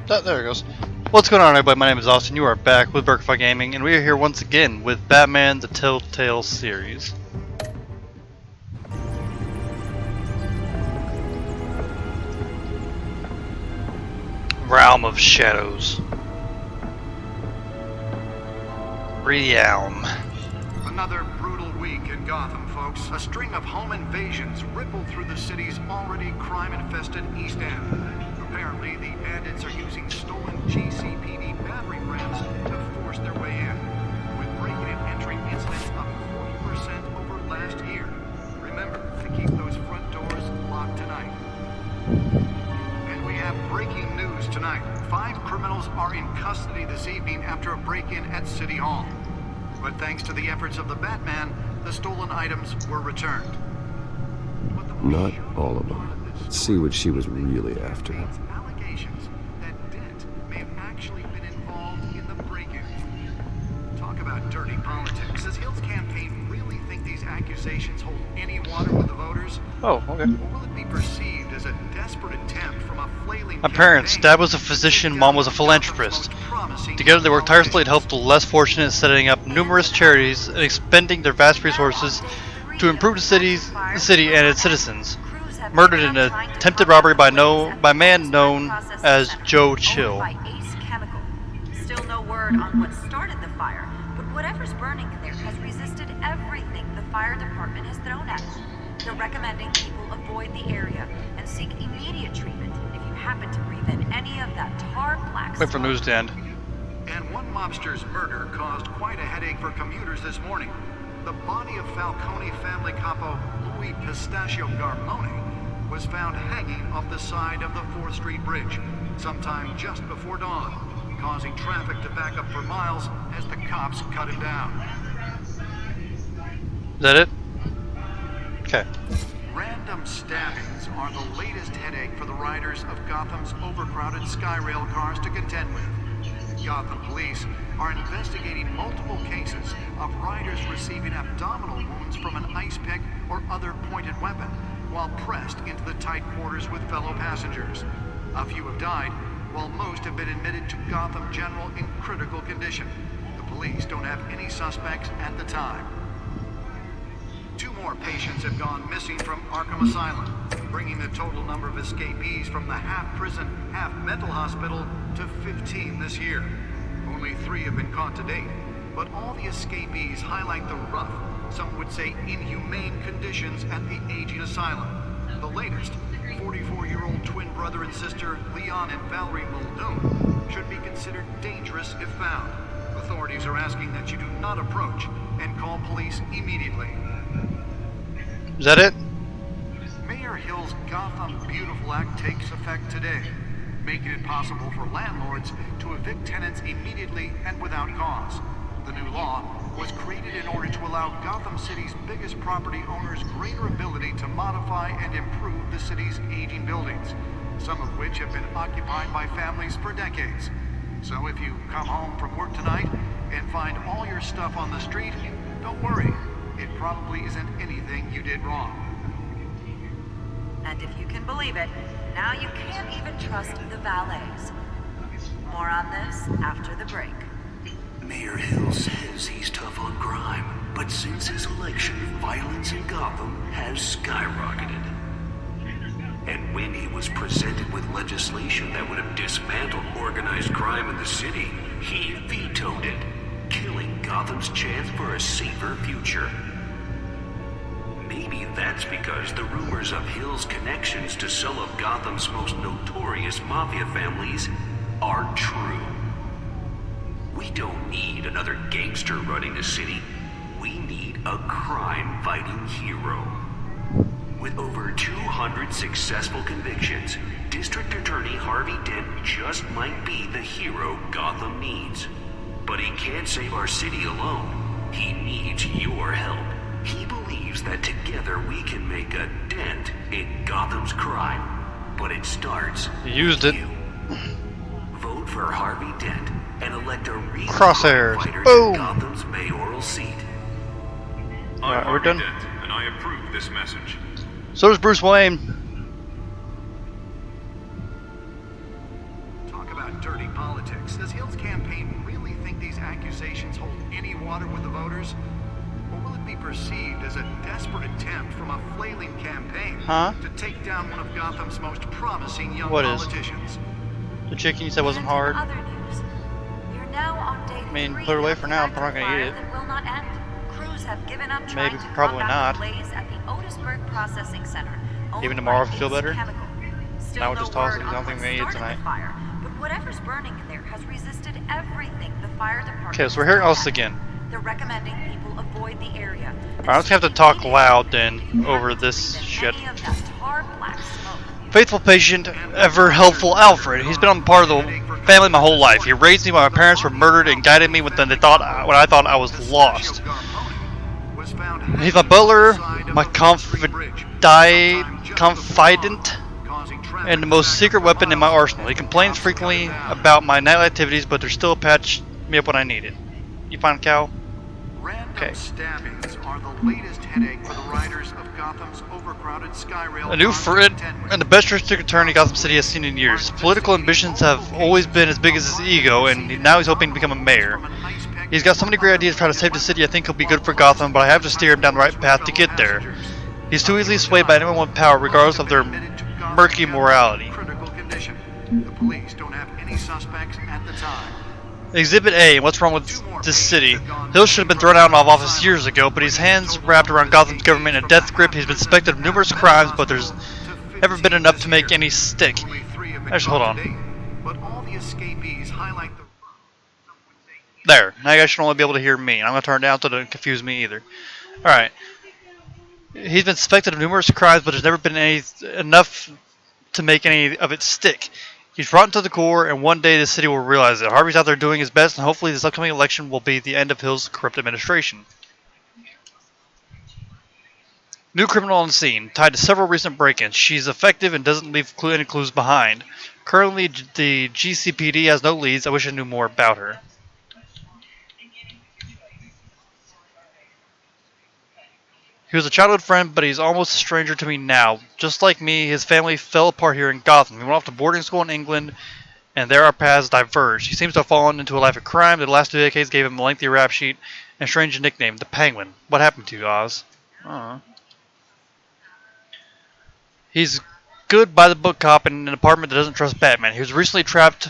There it goes. What's going on, everybody? My name is Austin. You are back with Burkify Gaming, and we are here once again with Batman: The Telltale series. Realm of Shadows. Realm. Another brutal week in Gotham, folks. A string of home invasions rippled through the city's already crime-infested East End. Apparently, the bandits are using stolen GCPD battering rams to force their way in, with break-in and entry incidents up 40% over last year. Remember to keep those front doors locked tonight. And we have breaking news tonight. 5 criminals are in custody this evening after a break-in at City Hall. But thanks to the efforts of the Batman, the stolen items were returned. Not all of them. Let's see what she was really after. Allegations that Dent may have actually been involved in the break-in. Talk about dirty politics. Does Hill's campaign really think these accusations hold any water with the voters? Oh, okay. Or will it be perceived as a desperate attempt from a flailing My parents, campaign? Dad was a physician, Mom was a philanthropist. Together they worked tirelessly to help the less fortunate, setting up numerous charities and expending their vast resources to improve the city and its citizens. Murdered in an attempted robbery by a man known as Joe Chill. Still no word on what started the fire, but whatever's burning in there has resisted everything the fire department has thrown at it. They're recommending people avoid the area and seek immediate treatment if you happen to breathe in any of that tar black Wait for news to end. And one mobster's murder caused quite a headache for commuters this morning. The body of Falcone family capo Louis Pistachio Garmone was found hanging off the side of the 4th Street Bridge sometime just before dawn, causing traffic to back up for miles as the cops cut him down. Is that it? Okay. Random stabbings are the latest headache for the riders of Gotham's overcrowded Skyrail cars to contend with. Gotham police are investigating multiple cases of riders receiving abdominal wounds from an ice pick or other pointed weapon while pressed into the tight quarters with fellow passengers. A few have died, while most have been admitted to Gotham General in critical condition. The police don't have any suspects at the time. 2 more patients have gone missing from Arkham Asylum, bringing the total number of escapees from the half-prison, half-mental hospital to 15 this year. Only 3 have been caught to date, but all the escapees highlight the rough, some would say inhumane conditions at the aging asylum. The latest, 44-year-old twin brother and sister Leon and Valerie Muldoon, should be considered dangerous if found. Authorities are asking that you do not approach and call police immediately. Is that it? Mayor Hill's Gotham Beautiful Act takes effect today, making it possible for landlords to evict tenants immediately and without cause. The new law was created in order to allow Gotham City's biggest property owners greater ability to modify and improve the city's aging buildings, some of which have been occupied by families for decades. So if you come home from work tonight and find all your stuff on the street, don't worry. It probably isn't anything you did wrong. And if you can believe it, now you can't even trust the valets. More on this after the break. Mayor Hill says he's tough on crime, but since his election, violence in Gotham has skyrocketed. And when he was presented with legislation that would have dismantled organized crime in the city, he vetoed it, killing Gotham's chance for a safer future. Maybe that's because the rumors of Hill's connections to some of Gotham's most notorious mafia families are true. We don't need another gangster running the city. We need a crime-fighting hero. With over 200 successful convictions, District Attorney Harvey Dent just might be the hero Gotham needs. But he can't save our city alone. He needs your help. He believes that together we can make a dent in Gotham's crime. But it starts Used with it. you. Vote for Harvey Dent and elect a real Crosshairs. fighter Boom. to Gotham's mayoral seat. Alright, I'm we're done. Harvey Dent, and I approve this message. So does Bruce Wayne. Talk about about dirty politics, does Hill's campaign really think these accusations hold any water with the voters? Or will it be perceived as a desperate attempt from a flailing campaign to take down one of Gotham's most promising young politicians? The chicken you said wasn't hard. Other news. You're now on day I mean, 3 put it away of for the now. I'm not active gonna fire eat it. that will not end. Crews have given up trying Maybe, to probably combat not. the blaze at the Otisburg Processing Center. Even owned tomorrow by if you feel Ace better? Chemical. Still Now we'll no just toss word it. I don't on think what we're gonna eat it started tonight. the fire, but whatever's burning in there has resisted everything the fire department. Okay, so we're has hearing thrown all this at it. again. They're recommending people avoid the area. Alright, I'm just gonna have to talk loud then over this shit. Any of that tar black smoke. Faithful patient, ever helpful Alfred. He's been a part of the family my whole life. He raised me when my parents were murdered and guided me when I thought I was lost. He's my butler, my confidant, and the most secret weapon in my arsenal. He complains frequently about my night activities, but there's still a patch me up when I need it. You find Cal? Random stabbings are the latest headache for the riders of Gotham's overcrowded Skyrail. A new friend and the best district attorney Gotham City has seen in years. Political ambitions have always been as big as his ego, and now he's hoping to become a mayor. He's got so many great ideas to try to save the city. I think he'll be good for Gotham, but I have to steer him down the right path to get there. He's too easily swayed by anyone with power, regardless of their murky morality. Critical condition. The police don't have any suspects at the time. Exhibit A, what's wrong with this city? Hill should have been thrown out of office years ago, but his hands wrapped around Gotham's government in a death grip. He's been suspected of numerous crimes, but there's never been enough to make any stick. Actually, hold on. But all the escapees highlight the There. Now you guys should only be able to hear me. I'm going to turn it down so it doesn't confuse me either. Alright. He's been suspected of numerous crimes, but there's never been enough to make any of it stick. He's rotten to the core, and one day the city will realize it. Harvey's out there doing his best, and hopefully this upcoming election will be the end of Hill's corrupt administration. New criminal on the scene, tied to several recent break-ins. She's effective and doesn't leave any clues behind. Currently, the GCPD has no leads. I wish I knew more about her. He was a childhood friend, but he's almost a stranger to me now. Just like me, his family fell apart here in Gotham. He went off to boarding school in England, and there our paths diverged. He seems to have fallen into a life of crime. The last 2 decades gave him a lengthy rap sheet and a strange nickname, the Penguin. What happened to you, Oz? He's good by-the-book cop in an apartment that doesn't trust Batman. He was recently tapped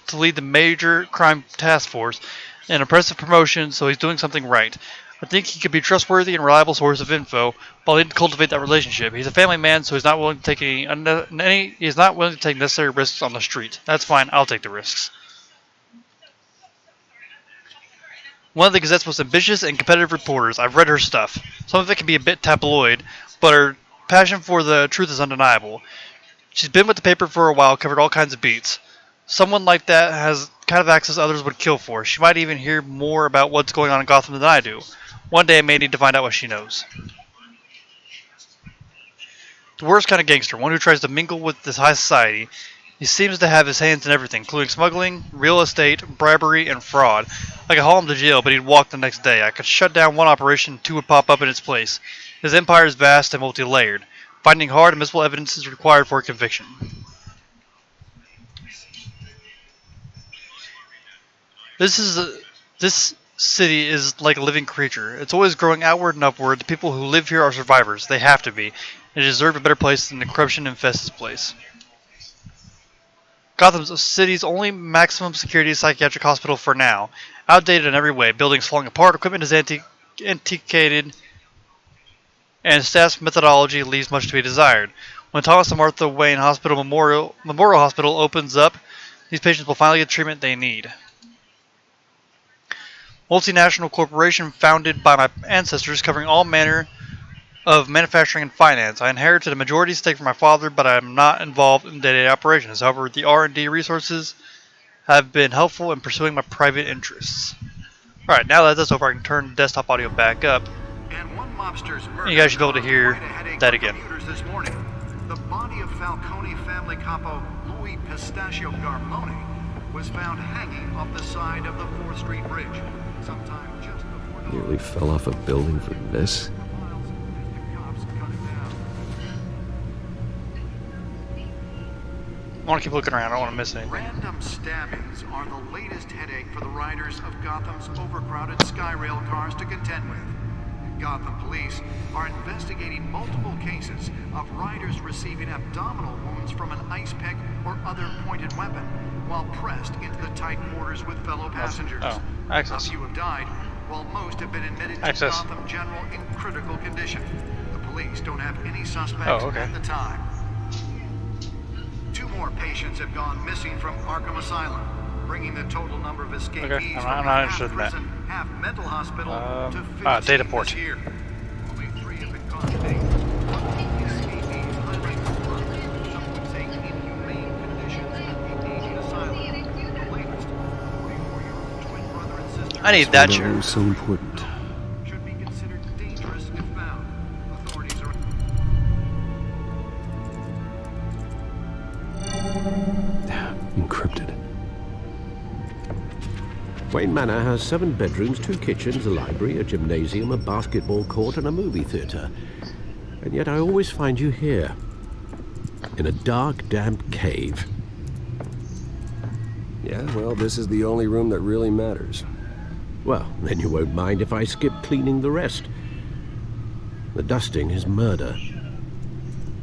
to lead the major crime task force, an impressive promotion, so he's doing something right. I think he could be a trustworthy and reliable source of info, but I'll need to cultivate that relationship. He's a family man, so he's not willing to take he's not willing to take necessary risks on the street. That's fine, I'll take the risks. One of the Gazette's most ambitious and competitive reporters. I've read her stuff. Some of it can be a bit tabloid, but her passion for the truth is undeniable. She's been with the paper for a while, covered all kinds of beats. Someone like that has kind of access others would kill for. She might even hear more about what's going on in Gotham than I do. One day I may need to find out what she knows. The worst kind of gangster, one who tries to mingle with this high society. He seems to have his hands in everything, including smuggling, real estate, bribery, and fraud. I could haul him to jail, but he'd walk the next day. I could shut down one operation, 2 would pop up in its place. His empire is vast and multi-layered. Finding hard and admissible evidence is required for a conviction. This city is like a living creature. It's always growing outward and upward. The people who live here are survivors. They have to be. They deserve a better place than the corruption infests this place. Gotham's city's only maximum security psychiatric hospital for now. Outdated in every way. Buildings falling apart, equipment is antiquated, and staff's methodology leaves much to be desired. When Thomas and Martha Wayne Memorial Hospital opens up, these patients will finally get the treatment they need. Multinational corporation founded by my ancestors, covering all manner of manufacturing and finance. I inherited a majority stake from my father, but I am not involved in day-to-day operations. However, the R&D resources have been helpful in pursuing my private interests. Alright, now that that's over, I can turn the desktop audio back up. And one mobster's murder. You guys should be able to hear that again. This morning, the body of Falcone family capo Louis Pistachio Garmone was found hanging off the side of the 4th Street Bridge, sometime just before dawn. Nearly fell off a building for this. I want to keep looking around. I don't want to miss anything. Random stabbings are the latest headache for the riders of Gotham's overcrowded Skyrail cars to contend with. Gotham police are investigating multiple cases of riders receiving abdominal wounds from an ice pick or other pointed weapon while pressed into the tight quarters with fellow passengers. Oh, access. A few have died, while most have been admitted to Access. Gotham General in critical condition. The police don't have any suspects at the time. 2 more patients have gone missing from Arkham Asylum, bringing the total number of escapees Okay, from I'm the not interested in that. half-prison, half-mental hospital to 15 data port. this year. Only 3 have been caught today. Escapees highlight the crime. Some would say inhumane conditions at the Asian Asylum. The latest, 44-year-old twin brother and sister I need that That chair. was so important. should be considered dangerous if found. Authorities are Encrypted. Wayne Manor has 7 bedrooms, 2 kitchens, a library, a gymnasium, a basketball court, and a movie theatre. And yet I always find you here, in a dark, damp cave. Yeah, well, this is the only room that really matters. Well, then you won't mind if I skip cleaning the rest. The dusting is murder.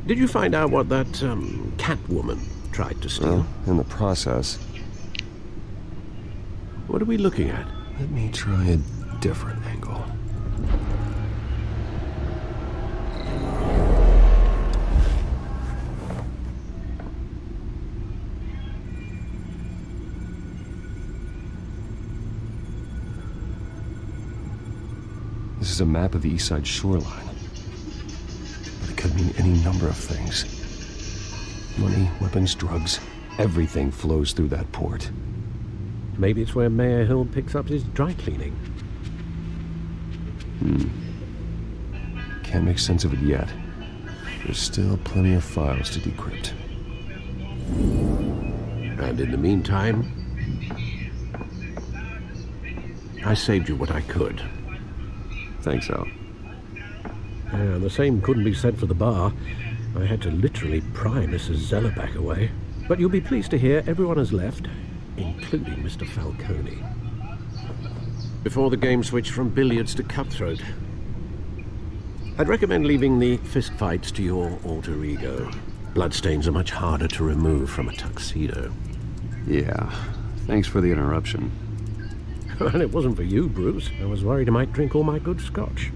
Did you find out what that, Catwoman tried to steal? Well, in the process, What are we looking at? let me try a different angle. This is a map of the East Side shoreline. But it could mean any number of things. Money, weapons, drugs, everything flows through that port. Maybe it's where Mayor Hill picks up his dry cleaning. Can't make sense of it yet. There's still plenty of files to decrypt. And in the meantime, I saved you what I could. Thanks, Al. The same couldn't be said for the bar. I had to literally pry Mrs. Zellerback away. But you'll be pleased to hear everyone has left, including Mr. Falcone. Before the game switched from billiards to cutthroat. I'd recommend leaving the fistfights to your alter ego. Bloodstains are much harder to remove from a tuxedo. Yeah, thanks for the interruption. And it wasn't for you, Bruce. I was worried I might drink all my good scotch.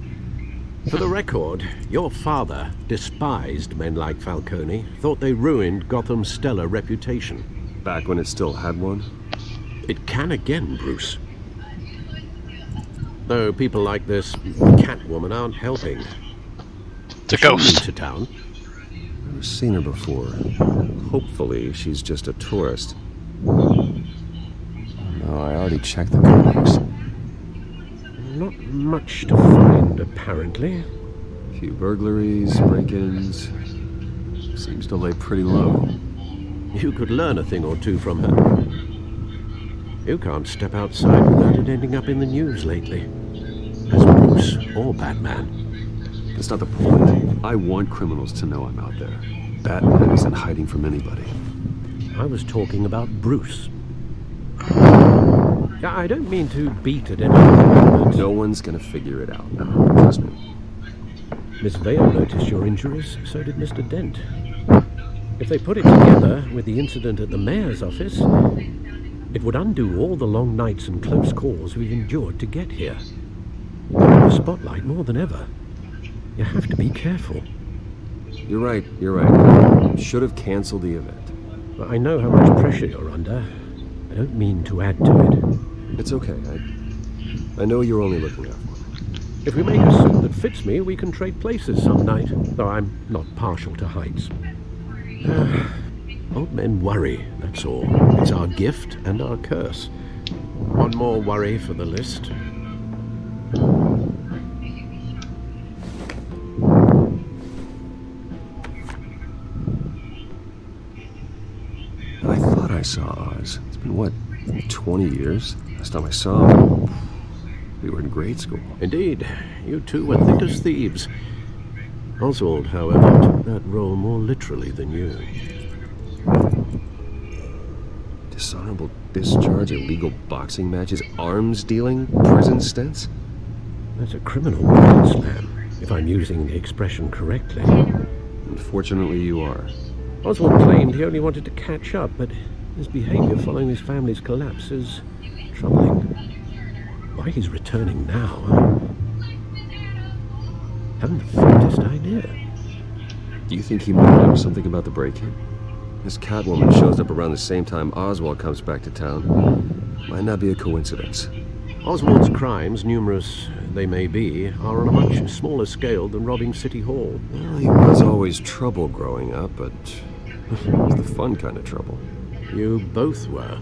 For the record, your father despised men like Falcone, thought they ruined Gotham's stellar reputation. Back when it still had one? It can again, Bruce. Though people like this Catwoman aren't helping. It's a She's new ghost. to town. I've seen her before. Hopefully, she's just a tourist. No, I already checked the comics. Not much to find, apparently. A few burglaries, break-ins. Seems to lay pretty low. You could learn a thing or two from her. You can't step outside without it ending up in the news lately. As Bruce or Batman. That's not the point. I want criminals to know I'm out there. Batman isn't hiding from anybody. I was talking about Bruce. I don't mean to beat at anyone, but No one's gonna figure it out now. Trust me. Miss Vale noticed your injuries, so did Mr. Dent. If they put it together with the incident at the mayor's office, it would undo all the long nights and close calls we've endured to get here. You're in the spotlight more than ever. You have to be careful. You're right. Should have canceled the event. But I know how much pressure you're under. I don't mean to add to it. It's okay. I know you're only looking out for me. If we make a suit that fits me, we can trade places some night, though I'm not partial to heights. Old men worry, that's all. It's our gift and our curse. One more worry for the list. I thought I saw Oz. It's been, what, 20 years? Last time I saw him, we were in grade school. Indeed, you two were thick as thieves. Oswald, however, took that role more literally than you. Dishonorable discharge, illegal boxing matches, arms dealing, prison stints? That's a criminal brain slam, if I'm using the expression correctly. Unfortunately, you are. Oswald claimed he only wanted to catch up, but his behavior following his family's collapse is troubling. Why he's returning now, I haven't the faintest idea. Do you think he might know something about the break-in? This Catwoman shows up around the same time Oswald comes back to town. Might not be a coincidence. Oswald's crimes, numerous they may be, are on a much smaller scale than robbing City Hall. Well, he was always trouble growing up, but it was the fun kind of trouble. You both were.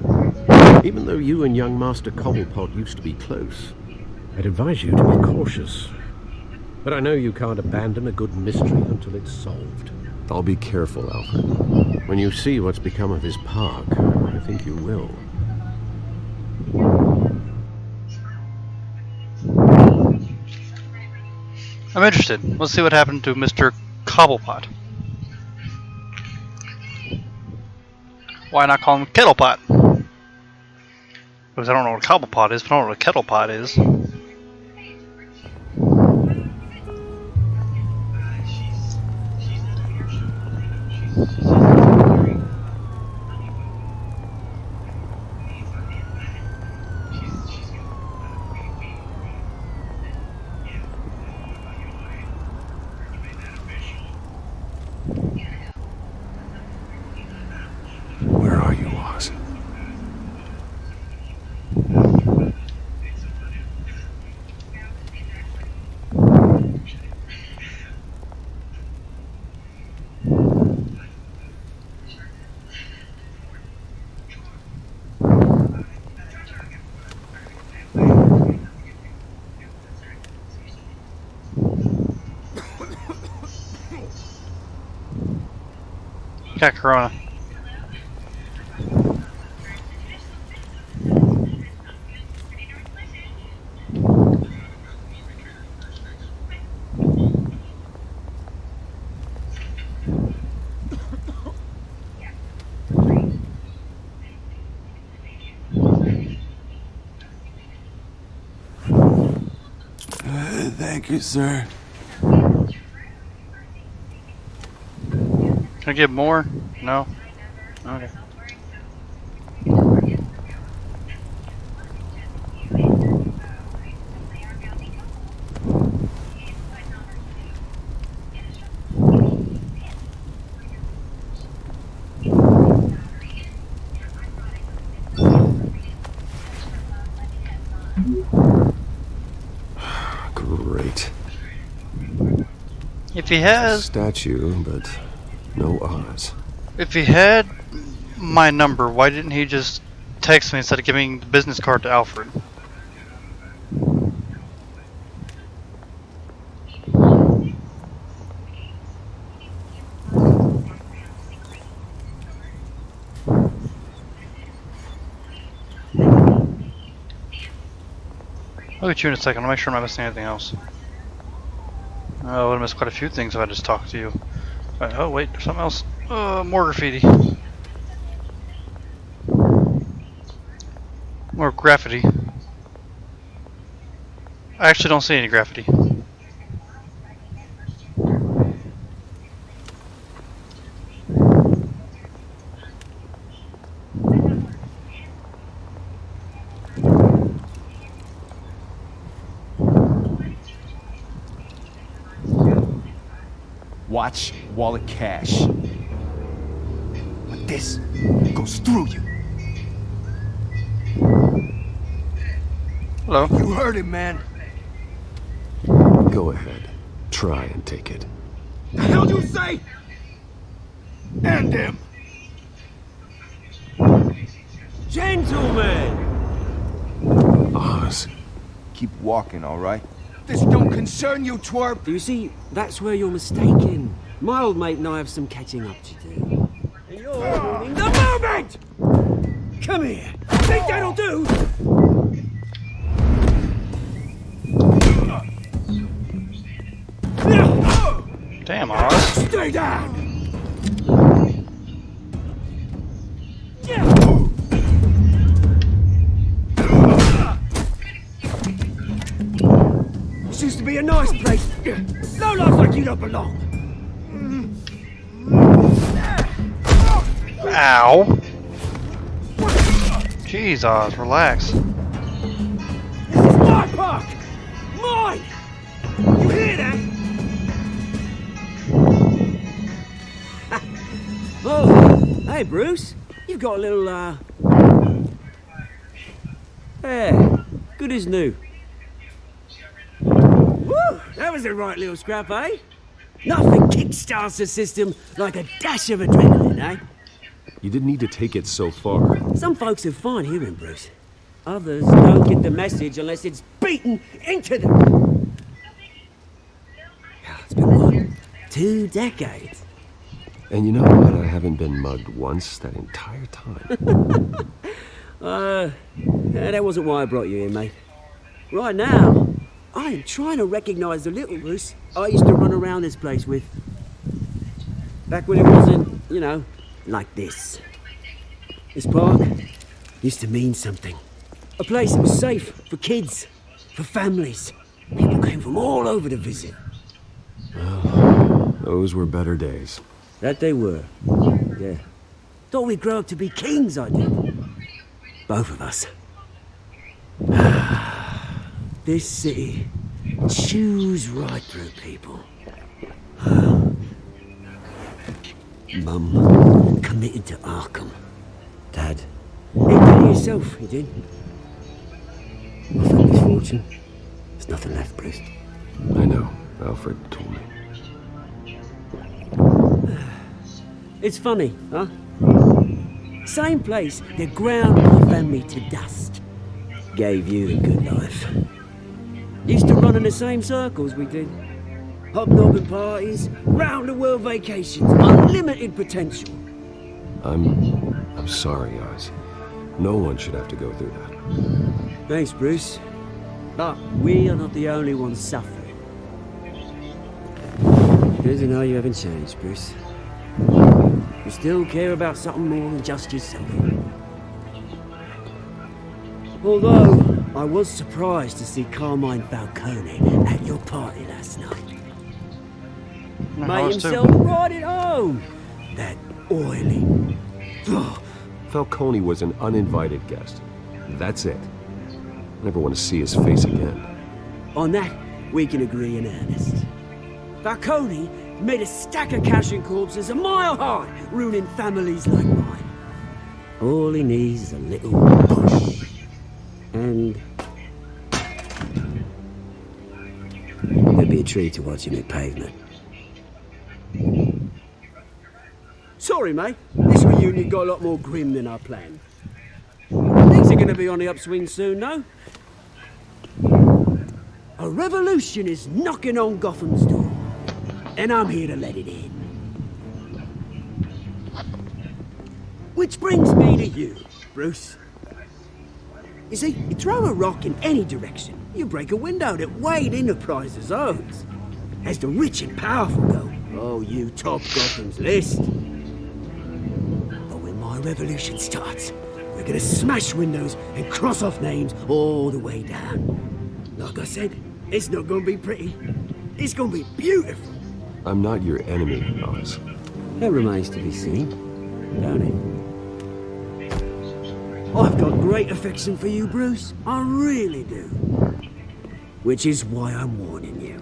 Even though you and young Master Cobblepot used to be close, I'd advise you to be cautious. But I know you can't abandon a good mystery until it's solved. I'll be careful, Alfred. When you see what's become of his park, I think you will. I'm interested. Let's see what happened to Mr. Cobblepot. Why not call him Kettlepot? Because I don't know what a Cobblepot is, but I don't know what a Kettlepot is. Where are you, Oz? Got Corona. Thank you, sir. Can I get more? No? Okay. Great. If he has... Statue, but no Oz. If he had my number, why didn't he just text me instead of giving the business card to Alfred? I'll get you in a second. I'll make sure I'm not missing anything else. I would have missed quite a few things if I just talked to you. Oh wait, there's something else. More graffiti. More graffiti. I actually don't see any graffiti. Watch wallet cash. But this goes through you. Hello. You heard him, man. Go ahead. Try and take it. The hell you say? End him. Gentlemen! Oz. Keep walking, all right? This don't concern you, twerp. You see, that's where you're mistaken. My old mate and I have some catching up to do. And you're ruining the moment! Come here. Think that'll do? Damn, Oz. Stay down! be a nice place. No lives like you don't belong. Ow! Jesus, relax. This is my park! Mine! You hear that? Oh, hey Bruce. You've got a little, Hey, good as new. Woo! That was a right little scrap, eh? Nothing kickstarts the system like a dash of adrenaline, eh? You didn't need to take it so far. Some folks are fine hearing, Bruce. Others don't get the message unless it's beaten into them. It's been what? 2 decades. And you know what? I haven't been mugged once that entire time. That wasn't why I brought you here, mate. Right now, I am trying to recognize the little Bruce I used to run around this place with. Back when it wasn't, you know, like this. This park used to mean something. A place that was safe for kids, for families. People came from all over to visit. Well, those were better days. That they were. Yeah. Thought we'd grow up to be kings, I did. Both of us. This city chews right through people. Mum committed to Arkham. Dad, he did it himself, he did. My family's fortune. There's nothing left, Bruce. I know. Alfred told me. It's funny, huh? Same place that ground my family to dust. Gave you the good life. Used to run in the same circles we did. Hobnobbing parties, round-the-world vacations, unlimited potential. I'm sorry, Oz. No one should have to go through that. Thanks, Bruce. But we are not the only ones suffering. Good to know you haven't changed, Bruce. You still care about something more than just yourself. Although, I was surprised to see Carmine Falcone at your party last night. Made himself right at home. That oily. Ugh. Falcone was an uninvited guest. That's it. Never want to see his face again. On that, we can agree in earnest. Falcone made a stack of cash and corpses a mile high, ruining families like mine. All he needs is a little push. And there'd be a treat to watch him at pavement. Sorry, mate. This reunion got a lot more grim than I planned. Things are gonna be on the upswing soon, no? A revolution is knocking on Gotham's door, and I'm here to let it in. Which brings me to you, Bruce. You see, you throw a rock in any direction, you break a window that Wayne Enterprises owns. As the rich and powerful go, oh, you top Gotham's list. But when my revolution starts, we're gonna smash windows and cross off names all the way down. Like I said, it's not gonna be pretty. It's gonna be beautiful. I'm not your enemy, Oz. That remains to be seen, don't it? I've got great affection for you, Bruce. I really do. Which is why I'm warning you.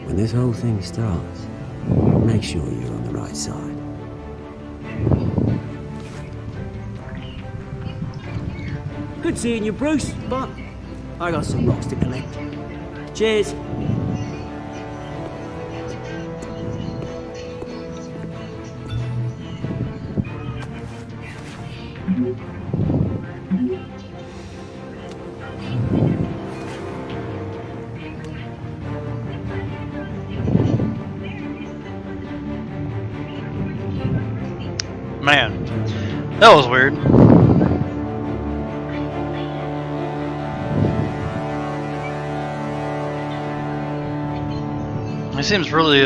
When this whole thing starts, make sure you're on the right side. Good seeing you, Bruce, but I got some rocks to collect. Cheers. Man, that was weird. He seems really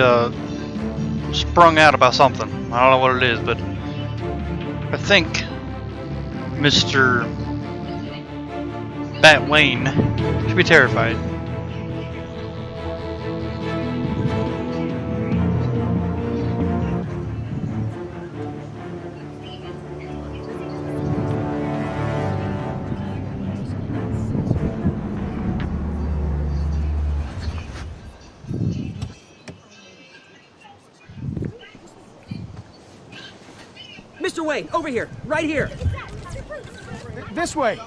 sprung out about something. I don't know what it is, but I think Mr. Bat Wayne should be terrified. Mr. Wayne, over here, right here. This way.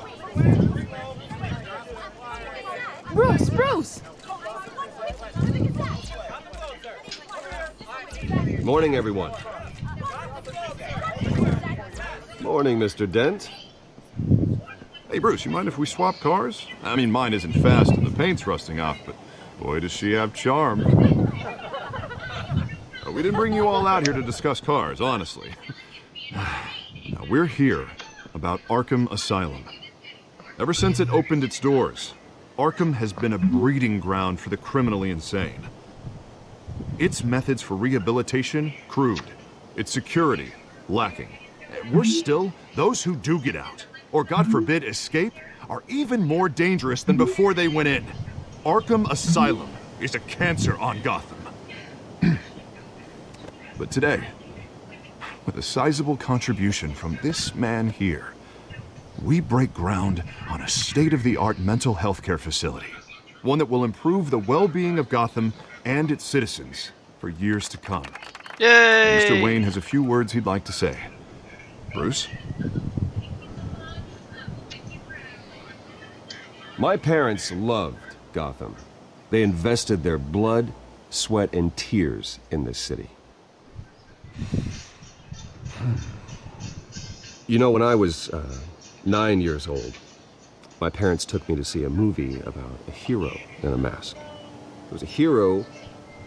Bruce! Morning, everyone. Morning, Mr. Dent. Hey, Bruce, you mind if we swap cars? I mean, mine isn't fast and the paint's rusting off, but boy, does she have charm. We didn't bring you all out here to discuss cars, honestly. Now, we're here about Arkham Asylum. Ever since it opened its doors, Arkham has been a breeding ground for the criminally insane. Its methods for rehabilitation, crude. Its security, lacking. Worse still, those who do get out, or God forbid escape, are even more dangerous than before they went in. Arkham Asylum is a cancer on Gotham. But today, with a sizable contribution from this man here, we break ground on a state-of-the-art mental health care facility. One that will improve the well-being of Gotham and its citizens for years to come. Yay! Mr. Wayne has a few words he'd like to say. Bruce? My parents loved Gotham. They invested their blood, sweat, and tears in this city. You know, when I was 9 years old, my parents took me to see a movie about a hero in a mask. It was a hero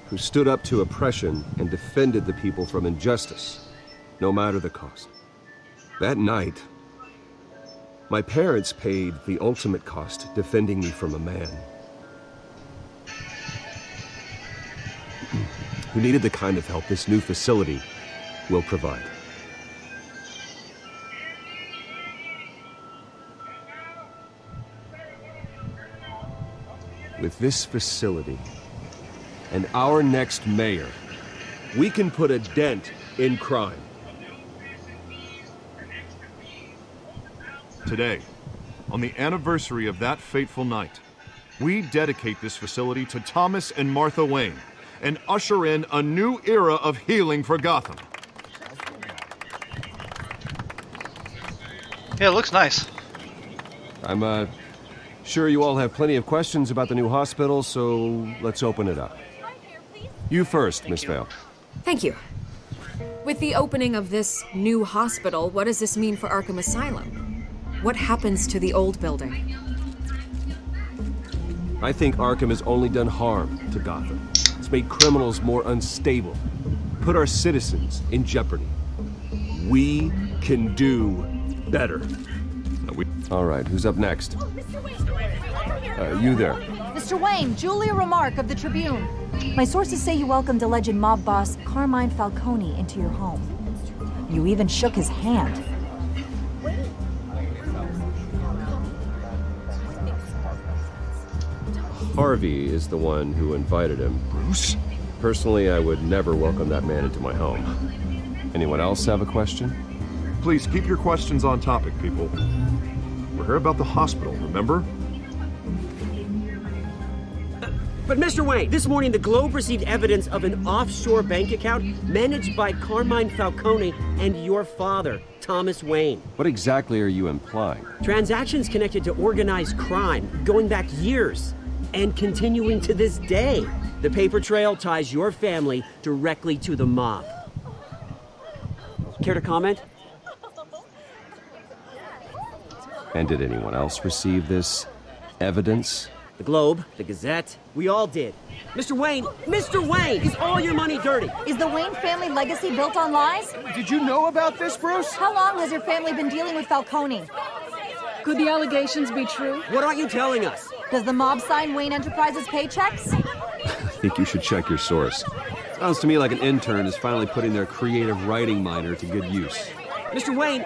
who stood up to oppression and defended the people from injustice, no matter the cost. That night, my parents paid the ultimate cost defending me from a man who needed the kind of help this new facility will provide. With this facility and our next mayor, we can put a dent in crime. Today, on the anniversary of that fateful night, we dedicate this facility to Thomas and Martha Wayne and usher in a new era of healing for Gotham. Yeah, it looks nice. I'm sure you all have plenty of questions about the new hospital, so let's open it up. You first, Miss Vale. Thank you. With the opening of this new hospital, what does this mean for Arkham Asylum? What happens to the old building? I think Arkham has only done harm to Gotham. It's made criminals more unstable, put our citizens in jeopardy. We can do better. All right, who's up next? You there. Mr. Wayne, Julia Remark of the Tribune. My sources say you welcomed alleged mob boss Carmine Falcone into your home. You even shook his hand. Harvey is the one who invited him. Bruce? Personally, I would never welcome that man into my home. Anyone else have a question? Please keep your questions on topic, people. We're here about the hospital, remember? But Mr. Wayne, this morning the Globe received evidence of an offshore bank account managed by Carmine Falcone and your father, Thomas Wayne. What exactly are you implying? Transactions connected to organized crime, going back years, and continuing to this day. The paper trail ties your family directly to the mob. Care to comment? And did anyone else receive this evidence? The Globe, the Gazette, we all did. Mr. Wayne, is all your money dirty? Is the Wayne family legacy built on lies? Did you know about this, Bruce? How long has your family been dealing with Falcone? Could the allegations be true? What aren't you telling us? Does the mob sign Wayne Enterprises paychecks? I think you should check your source. Sounds to me like an intern is finally putting their creative writing minor to good use. Mr. Wayne!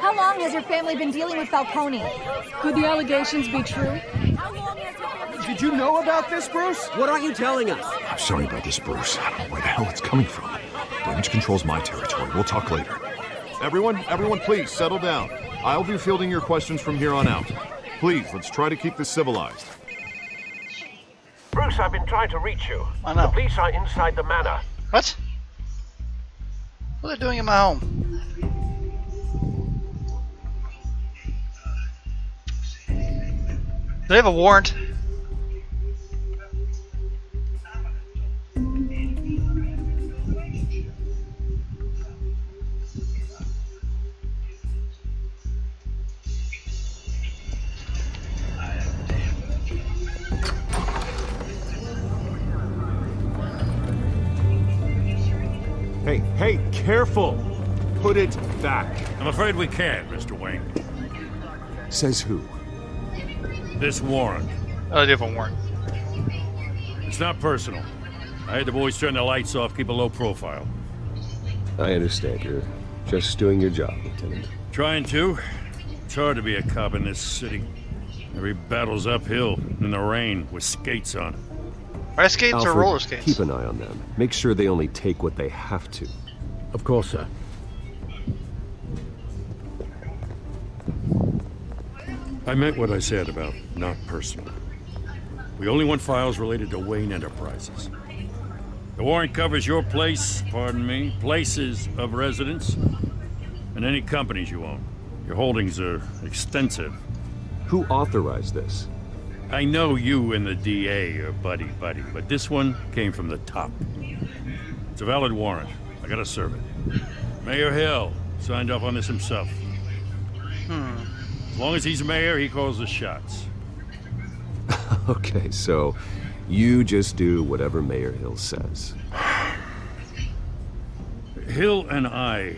How long has your family been dealing with Falcone? Could the allegations be true? Did you know about this, Bruce? What aren't you telling us? I'm sorry about this, Bruce. I don't know where the hell it's coming from. Damage control's my territory. We'll talk later. Everyone, please, settle down. I'll be fielding your questions from here on out. Please, let's try to keep this civilized. Bruce, I've been trying to reach you. I know. The police are inside the manor. What? What are they doing in my home? they have a warrant? Hey, careful! Put it back. I'm afraid we can't, Mr. Wayne. Says who? This warrant. Oh, they have a warrant. It's not personal. I had the boys turn the lights off, keep a low profile. I understand. You're just doing your job, Lieutenant. Trying to. It's hard to be a cop in this city. Every battle's uphill, in the rain, with skates on. Ice skates Alfred, or roller skates? keep an eye on them. Make sure they only take what they have to. Of course, sir. I meant what I said about not personal. We only want files related to Wayne Enterprises. The warrant covers your place, pardon me, places of residence, and any companies you own. Your holdings are extensive. Who authorized this? I know you and the DA are buddy-buddy, but this one came from the top. It's a valid warrant. I gotta serve it. Mayor Hill signed off on this himself. As long as he's mayor, he calls the shots. Okay, so you just do whatever Mayor Hill says. Hill and I,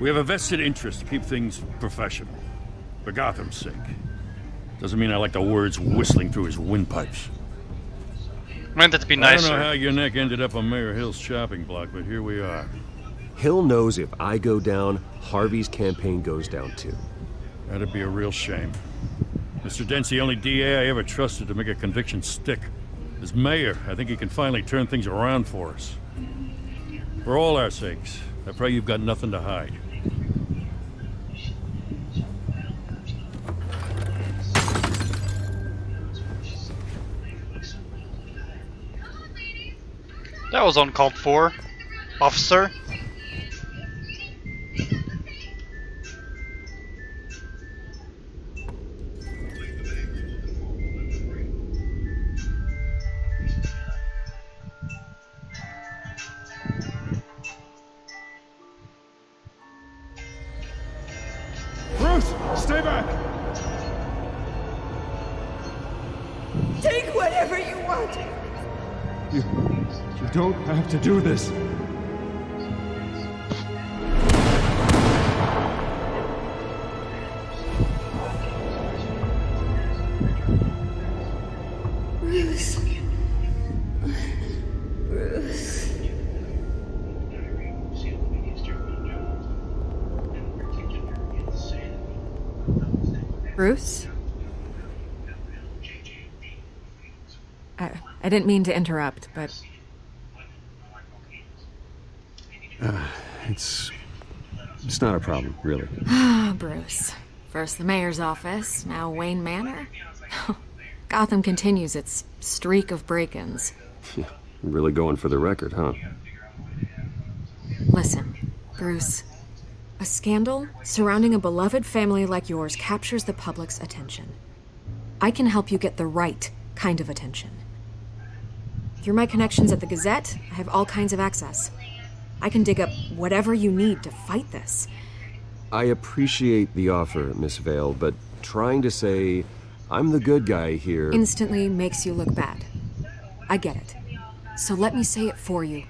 we have a vested interest to keep things professional. For Gotham's sake. Doesn't mean I like the words whistling through his windpipes. I meant that to be I nicer. don't know how your neck ended up on Mayor Hill's chopping block, but here we are. Hill knows if I go down, Harvey's campaign goes down too. That'd be a real shame. Mr. Dent's the only DA I ever trusted to make a conviction stick. As mayor, I think he can finally turn things around for us. For all our sakes, I pray you've got nothing to hide. That was uncalled for, officer. Bruce, stay back! Take whatever you want. You don't have to do this. Bruce. Bruce. Bruce? I didn't mean to interrupt, but... It's not a problem, really. Ah, Bruce. First the mayor's office, now Wayne Manor. Gotham continues its streak of break-ins. Really going for the record, huh? Listen, Bruce. A scandal surrounding a beloved family like yours captures the public's attention. I can help you get the right kind of attention. Through my connections at the Gazette, I have all kinds of access. I can dig up whatever you need to fight this. I appreciate the offer, Miss Vale, but trying to say I'm the good guy here... Instantly makes you look bad. I get it. So let me say it for you.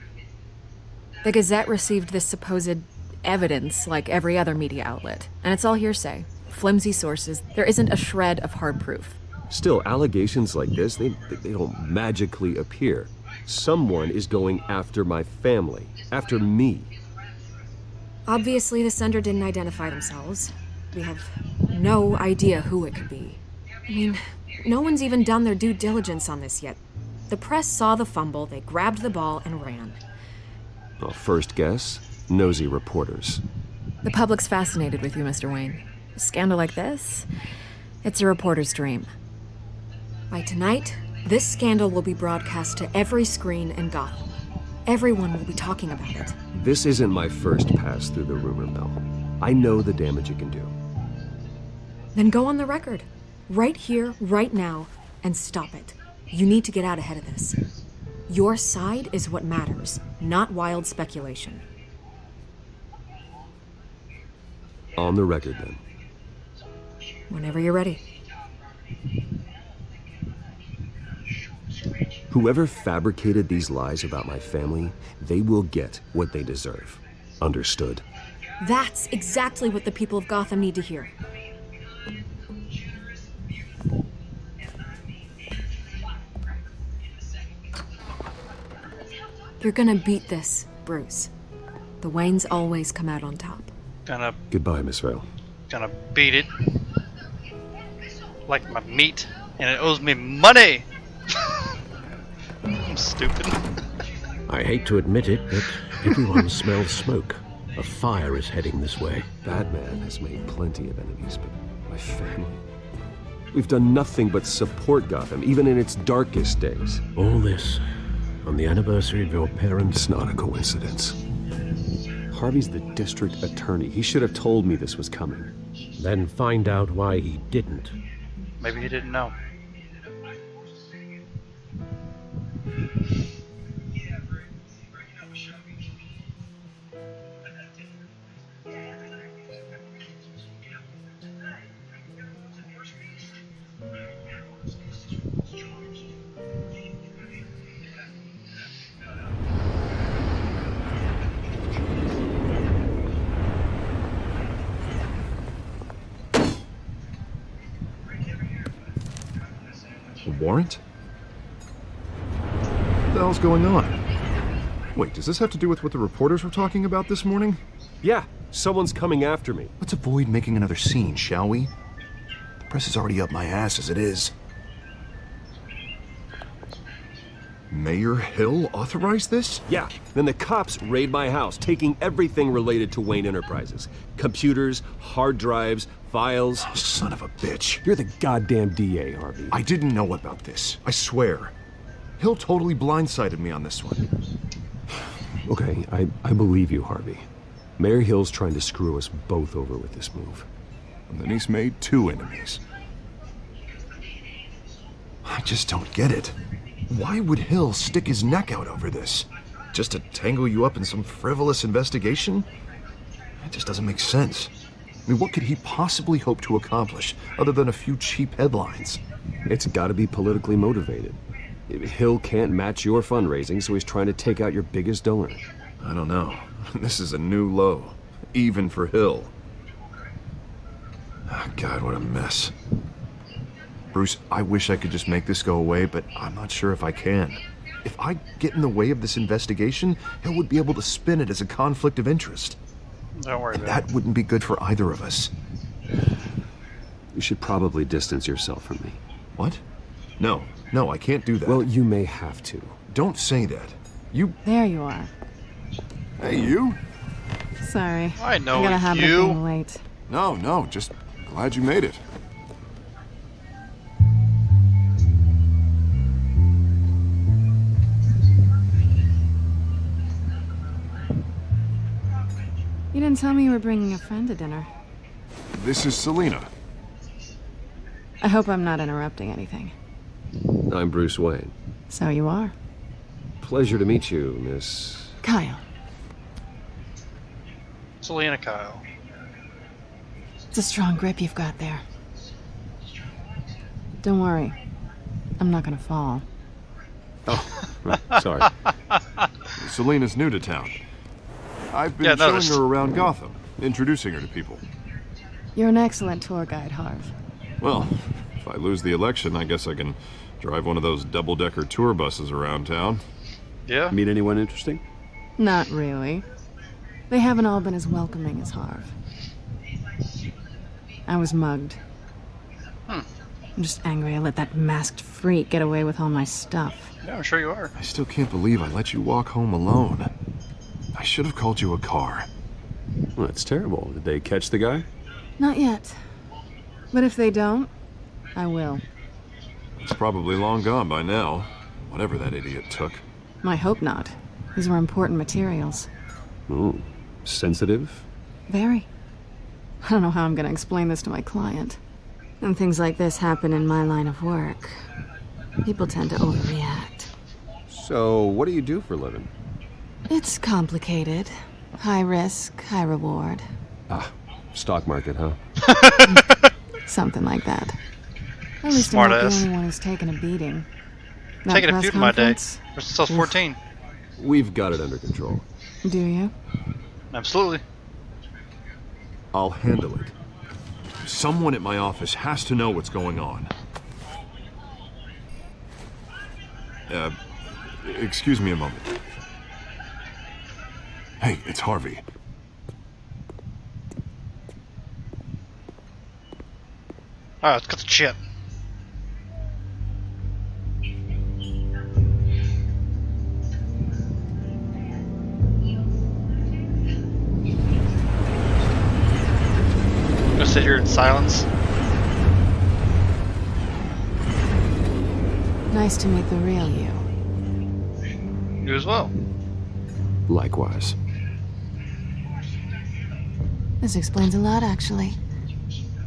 The Gazette received this supposed evidence like every other media outlet, and it's all hearsay. Flimsy sources. There isn't a shred of hard proof. Still, allegations like this, they don't magically appear. Someone is going after my family, after me. Obviously, the sender didn't identify themselves. We have no idea who it could be. I mean, no one's even done their due diligence on this yet. The press saw the fumble, they grabbed the ball and ran. Well, first guess, nosy reporters. The public's fascinated with you, Mr. Wayne. A scandal like this, it's a reporter's dream. By tonight, this scandal will be broadcast to every screen in Gotham. Everyone will be talking about it. This isn't my first pass through the rumor mill. I know the damage it can do. Then go on the record. Right here, right now, and stop it. You need to get out ahead of this. Your side is what matters, not wild speculation. On the record, then. Whenever you're ready. Whoever fabricated these lies about my family, they will get what they deserve. Understood? That's exactly what the people of Gotham need to hear. You're gonna beat this, Bruce. The Waynes always come out on top. Goodbye, Miss Vale. Gonna beat it. Like my meat, and it owes me money! I'm stupid. I hate to admit it, but everyone smells smoke. A fire is heading this way. Batman has made plenty of enemies, but my family... We've done nothing but support Gotham, even in its darkest days. All this on the anniversary of your parents'... It's not a coincidence. Harvey's the district attorney. He should have told me this was coming. Then find out why he didn't. Maybe he didn't know. A warrant? What the hell's going on? Wait, does this have to do with what the reporters were talking about this morning? Yeah, someone's coming after me. Let's avoid making another scene, shall we? The press is already up my ass as it is. Mayor Hill authorized this? Yeah, then the cops raid my house, taking everything related to Wayne Enterprises. Computers, hard drives, files. Oh, son of a bitch. You're the goddamn DA, Harvey. I didn't know about this. I swear. Hill totally blindsided me on this one. Okay, I believe you, Harvey. Mayor Hill's trying to screw us both over with this move. And then he's made 2 enemies. I just don't get it. Why would Hill stick his neck out over this? Just to tangle you up in some frivolous investigation? It just doesn't make sense. I mean, what could he possibly hope to accomplish other than a few cheap headlines? It's gotta be politically motivated. Hill can't match your fundraising, so he's trying to take out your biggest donor. I don't know. This is a new low, even for Hill. Oh, God, what a mess. Bruce, I wish I could just make this go away, but I'm not sure if I can. If I get in the way of this investigation, Hill would be able to spin it as a conflict of interest. Don't worry And about it. that wouldn't be good for either of us. You should probably distance yourself from me. What? No, I can't do that. Well, you may have to. Don't say that. You... There you are. Hey, you? Sorry. I know I got a habit of you. being late. No, just glad you made it. You didn't tell me you were bringing a friend to dinner. This is Selina. I hope I'm not interrupting anything. I'm Bruce Wayne. So you are. Pleasure to meet you, Miss... Kyle. Selena Kyle. It's a strong grip you've got there. Don't worry. I'm not gonna fall. Oh, right, sorry. Selina's new to town. I've been showing noticed. her around Gotham, introducing her to people. You're an excellent tour guide, Harv. Well, if I lose the election, I guess I can drive one of those double-decker tour buses around town. Yeah? Meet anyone interesting? Not really. They haven't all been as welcoming as Harv. I was mugged. I'm just angry I let that masked freak get away with all my stuff. Yeah, I'm sure you are. I still can't believe I let you walk home alone. I should have called you a car. Well, that's terrible. Did they catch the guy? Not yet. But if they don't, I will. It's probably long gone by now, whatever that idiot took. I hope not. These were important materials. Ooh, sensitive? Very. I don't know how I'm gonna explain this to my client. When things like this happen in my line of work, people tend to overreact. So, what do you do for a living? It's complicated. High risk, high reward. Ah, stock market, huh? Something like that. At least Smart I'm not ass. the only one who's taken a beating. That Taking a press feud in my day. conference? We're still 14. We've got it under control. Do you? Absolutely. I'll handle it. Someone at my office has to know what's going on. Excuse me a moment. Hey, it's Harvey. Alright, let's cut the shit. Go sit here in silence. Nice to meet the real you. You as well. Likewise. This explains a lot, actually.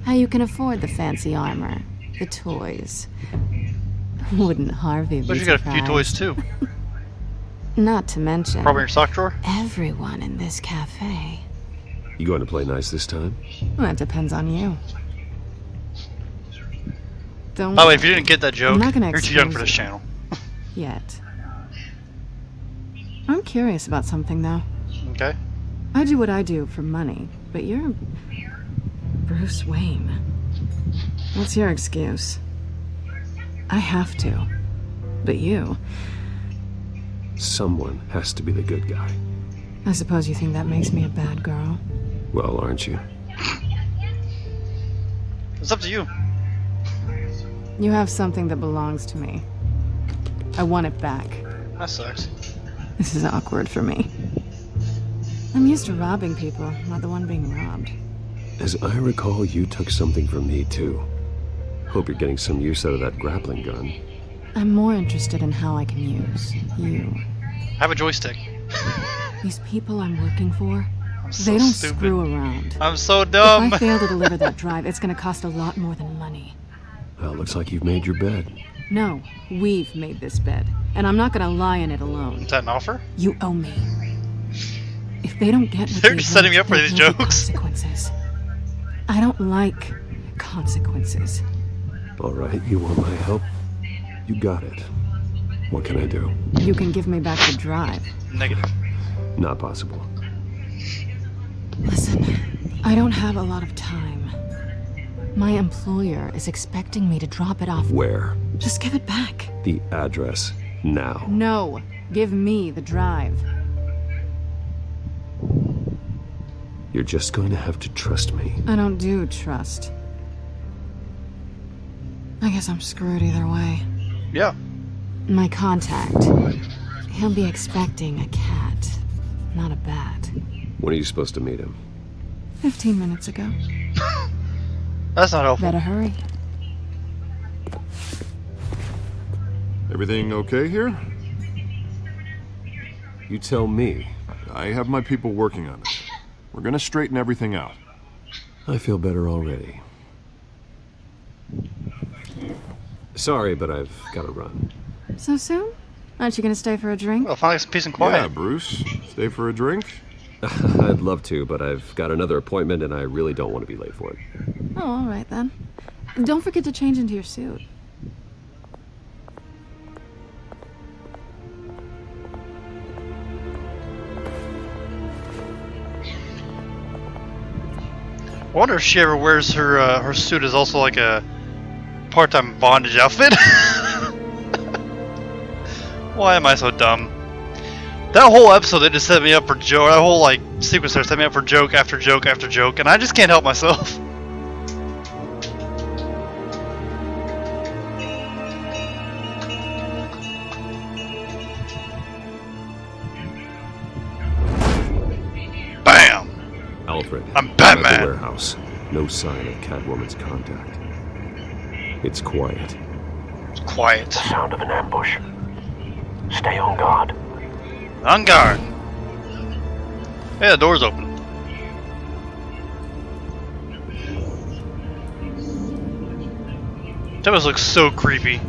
How you can afford the fancy armor, the toys. Wouldn't Harvey be But you got a few surprised? toys too. Not to mention, Probably in your sock drawer. everyone in this cafe. You going to play nice this time? Well, that depends on you. Don't By the way, if you didn't get that joke, not gonna you're too young expose for this you. channel. yet. I'm curious about something, though. Okay. I do what I do for money, but you're Bruce Wayne. What's your excuse? I have to. But you, Someone has to be the good guy. I suppose you think that makes me a bad girl. Well, aren't you? It's up to you. You have something that belongs to me. I want it back. That sucks. This is awkward for me. I'm used to robbing people, not the one being robbed. As I recall, you took something from me, too. Hope you're getting some use out of that grappling gun. I'm more interested in how I can use you. Have a joystick. These people I'm working for, so they don't stupid. screw around. I'm so dumb. If I fail to deliver that drive, it's gonna cost a lot more than money. Well, looks like you've made your bed. No, we've made this bed, and I'm not gonna lie in it alone. Is that an offer? You owe me. If they don't get what They're they just setting me want, up for there these will be jokes. Consequences. I don't like consequences. All right, you want my help? You got it. What can I do? You can give me back the drive. Negative. Not possible. Listen, I don't have a lot of time. My employer is expecting me to drop it off. Where? Just give it back. The address. Now. No, give me the drive. You're just going to have to trust me. I don't do trust. I guess I'm screwed either way. Yeah. My contact. He'll be expecting a cat, not a bat. When are you supposed to meet him? 15 minutes ago. That's not helpful. Better hurry. Everything okay here? You tell me. I have my people working on it. We're gonna straighten everything out. I feel better already. Sorry, but I've got to run. So soon? Aren't you gonna stay for a drink? Well, finally some peace and Yeah, quiet. Bruce. Stay for a drink? I'd love to, but I've got another appointment and I really don't want to be late for it. Oh, all right then. Don't forget to change into your suit. I wonder if she ever wears her suit as also like a part-time bondage outfit. Why am I so dumb? That whole episode, they just set me up for joke. That whole like sequence there set me up for joke after joke after joke, and I just can't help myself. Bam! Alfred. I'm At Batman. the warehouse. No sign of Catwoman's contact. It's quiet. It's quiet. Sound of an ambush. Stay on guard. On guard. Hey, the door's open. That must look so creepy.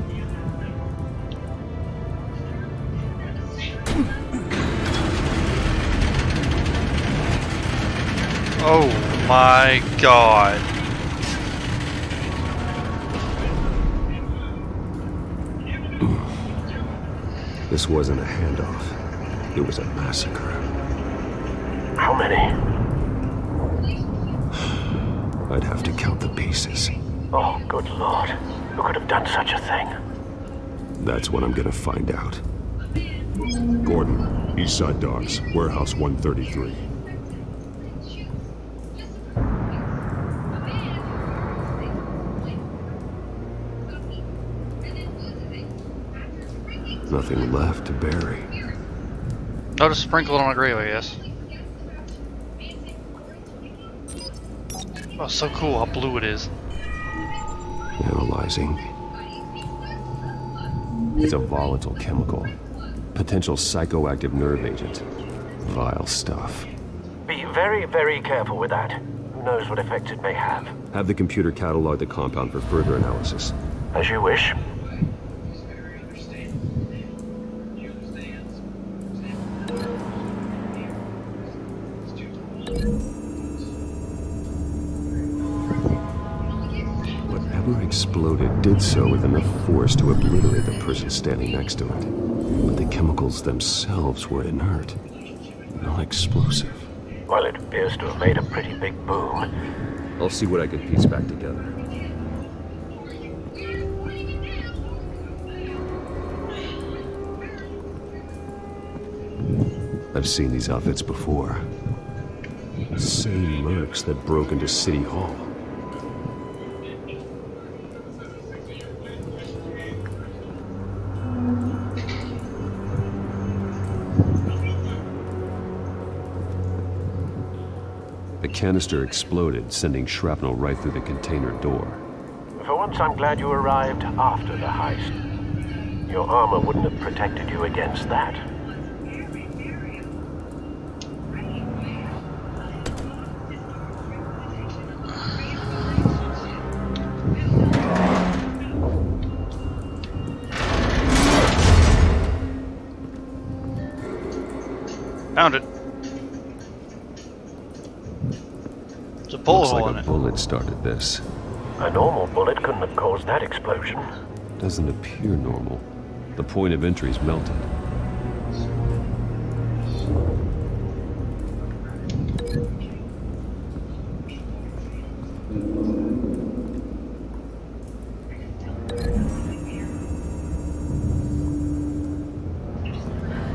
Oh my god. This wasn't a handoff. It was a massacre. How many? I'd have to count the pieces. Oh, good lord. Who could have done such a thing? That's what I'm gonna find out. Gordon, East Side Docks, Warehouse 133. Nothing left to bury. I'll just sprinkle it on a grave, I guess. Oh, so cool how blue it is. Analyzing. It's a volatile chemical. Potential psychoactive nerve agent. Vile stuff. Be very, very careful with that. Who knows what effects it may have. Have the computer catalog the compound for further analysis. As you wish. Whatever exploded did so with enough force to obliterate the person standing next to it. But the chemicals themselves were inert, not explosive. Well, it appears to have made a pretty big boom. I'll see what I can piece back together. I've seen these outfits before. Same mercs that broke into City Hall. The canister exploded, sending shrapnel right through the container door. For once, I'm glad you arrived after the heist. Your armor wouldn't have protected you against that. Found it. There's a bullet Looks hole like in a it. bullet started this. A normal bullet couldn't have caused that explosion. Doesn't appear normal. The point of entry's melted.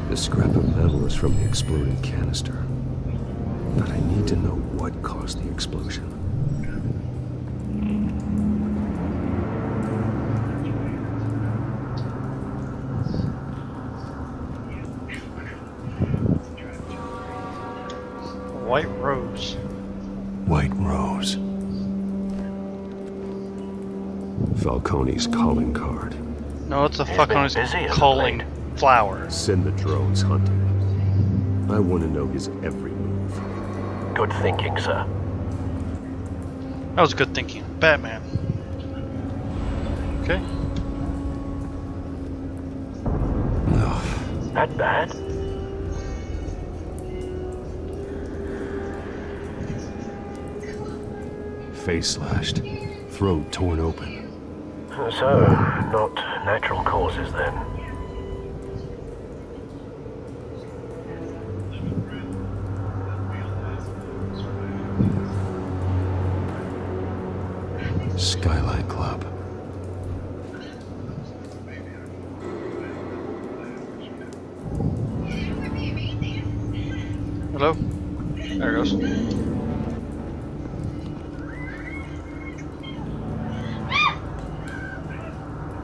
The scrap of metal is from the exploded canister. But I need to know what caused the explosion. White rose. White rose. Falcone's calling card. No, it's a He's fucking been busy as of calling late. flower. Send the drones hunting. I want to know his every move. Good thinking, sir. That was good thinking. Batman. Okay. Ugh. That bad? Face slashed. Throat torn open. So, not natural causes then. Skyline Club. Hello? There it goes.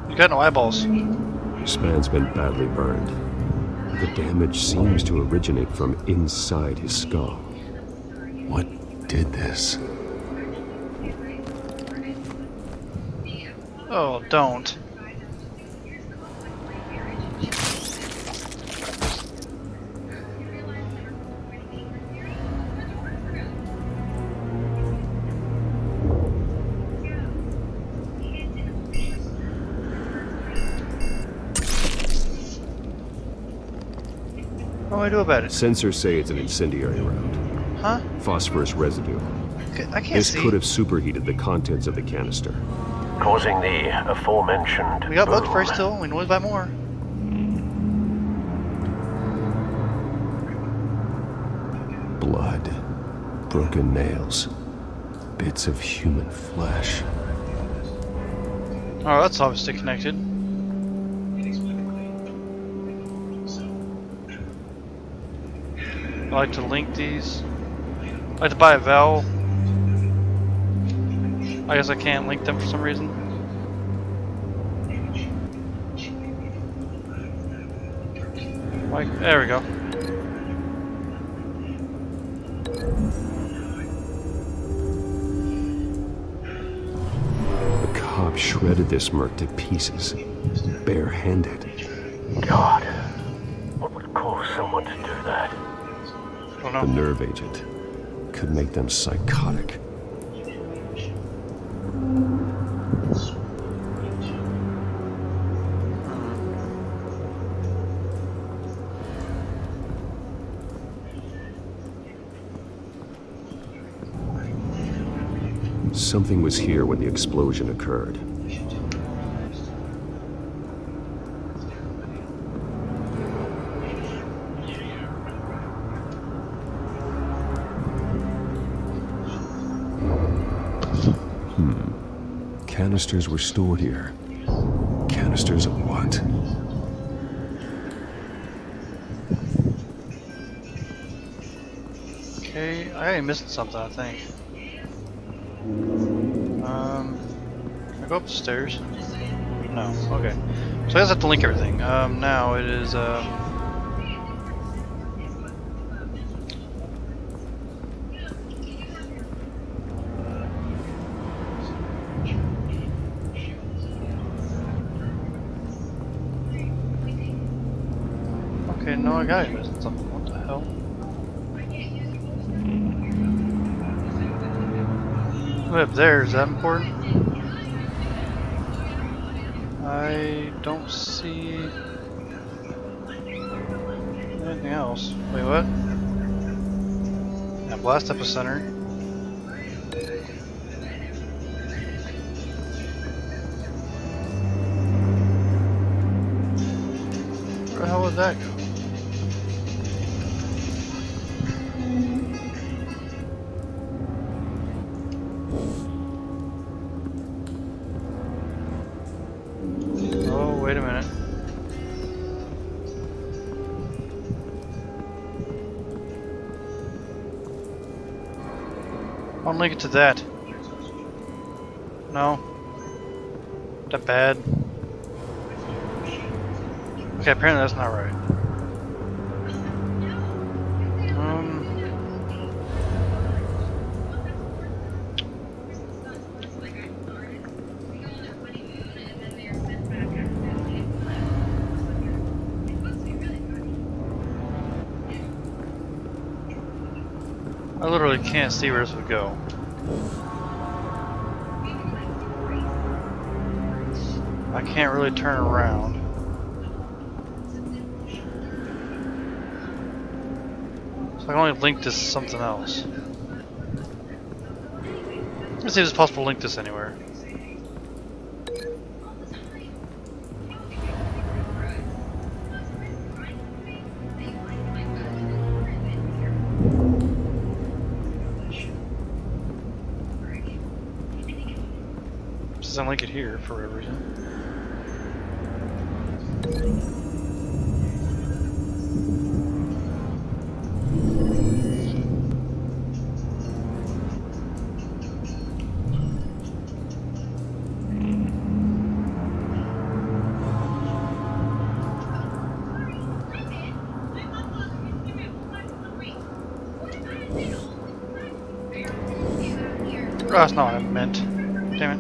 You got no eyeballs. This man's been badly burned. The damage seems to originate from inside his skull. What did this? Oh, don't. do I do about it? Sensors say it's an incendiary round. Huh? Phosphorus residue. I can't This see. could have superheated the contents of the canister. Causing the aforementioned We got bug boom. spray still. We can always buy more. Blood. Broken nails. Bits of human flesh. Oh, that's obviously connected. I like to link these. I like to buy a valve. I guess I can't link them for some reason. Like, there we go. The cop shredded this merc to pieces. Barehanded. God, what would cause someone to do that? I don't The know. nerve agent could make them psychotic. Something was here when the explosion occurred. Canisters were stored here. Canisters of what? Okay, I ain't missing something, I think. Can I go up the stairs? No, okay. So I guess I have to link everything. Now it is, okay, no, I gotta be missing something. What the hell? Way up there, is that important? I don't see anything else. Wait, what? Yeah, blast epicenter. Where the hell would that go? Oh, wait a minute. I'll link it to that. No. That bad. Okay, apparently that's not right. I literally can't see where this would go. I can't really turn around. So I can only link this to something else. Let's see if it's possible to link this anywhere. Doesn't link it here for whatever reason. Oh, that's not what I meant. Damn it.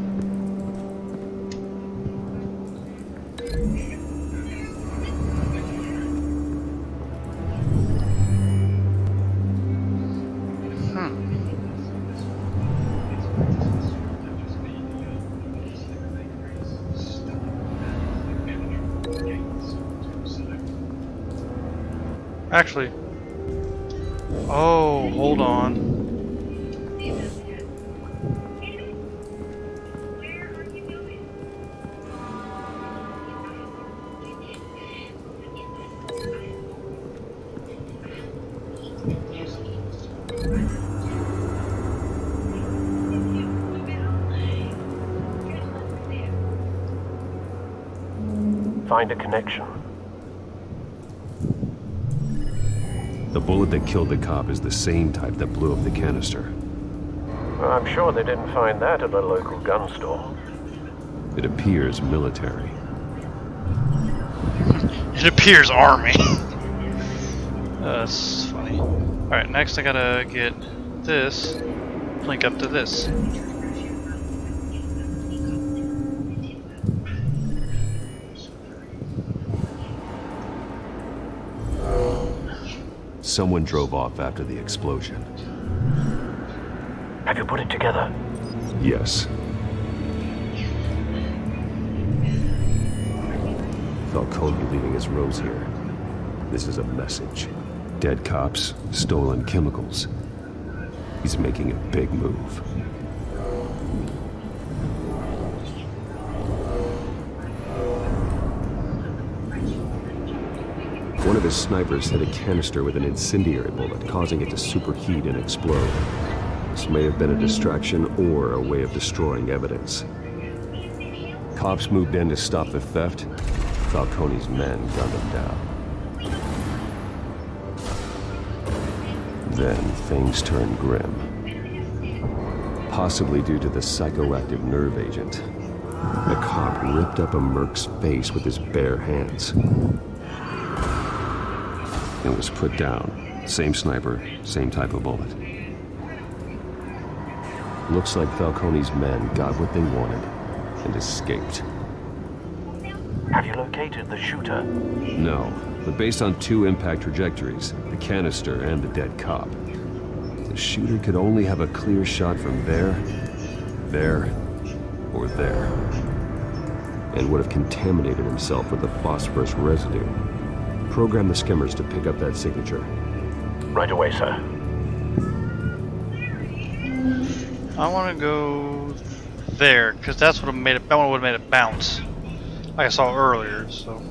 Actually. Oh, hold on. Find a connection. The bullet that killed the cop is the same type that blew up the canister. Well, I'm sure they didn't find that at a local gun store. It appears military. It appears army. That's funny. Alright, next I gotta get this. Link up to this. Someone drove off after the explosion. Have you put it together? Yes. Falcone leaving his rose here. This is a message. Dead cops, stolen chemicals. He's making a big move. One of his snipers hit a canister with an incendiary bullet, causing it to superheat and explode. This may have been a distraction or a way of destroying evidence. Cops moved in to stop the theft. Falcone's men gunned him down. Then things turned grim. Possibly due to the psychoactive nerve agent. The cop ripped up a merc's face with his bare hands. And was put down. Same sniper, same type of bullet. Looks like Falcone's men got what they wanted and escaped. Have you located the shooter? No, but based on two impact trajectories, the canister and the dead cop, the shooter could only have a clear shot from there, or there, and would have contaminated himself with the phosphorus residue. Program the skimmers to pick up that signature. Right away, sir. I want to go there because that's what made it. That one would have made it bounce, like I saw earlier. So.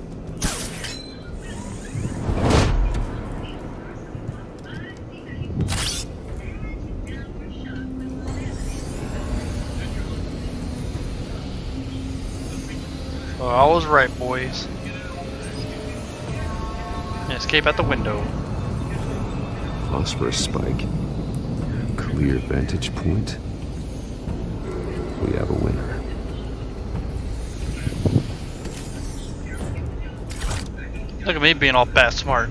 Well, I was right, boys. Escape out the window. Phosphorus spike. Clear vantage point. We have a winner. Look at me being all bat smart.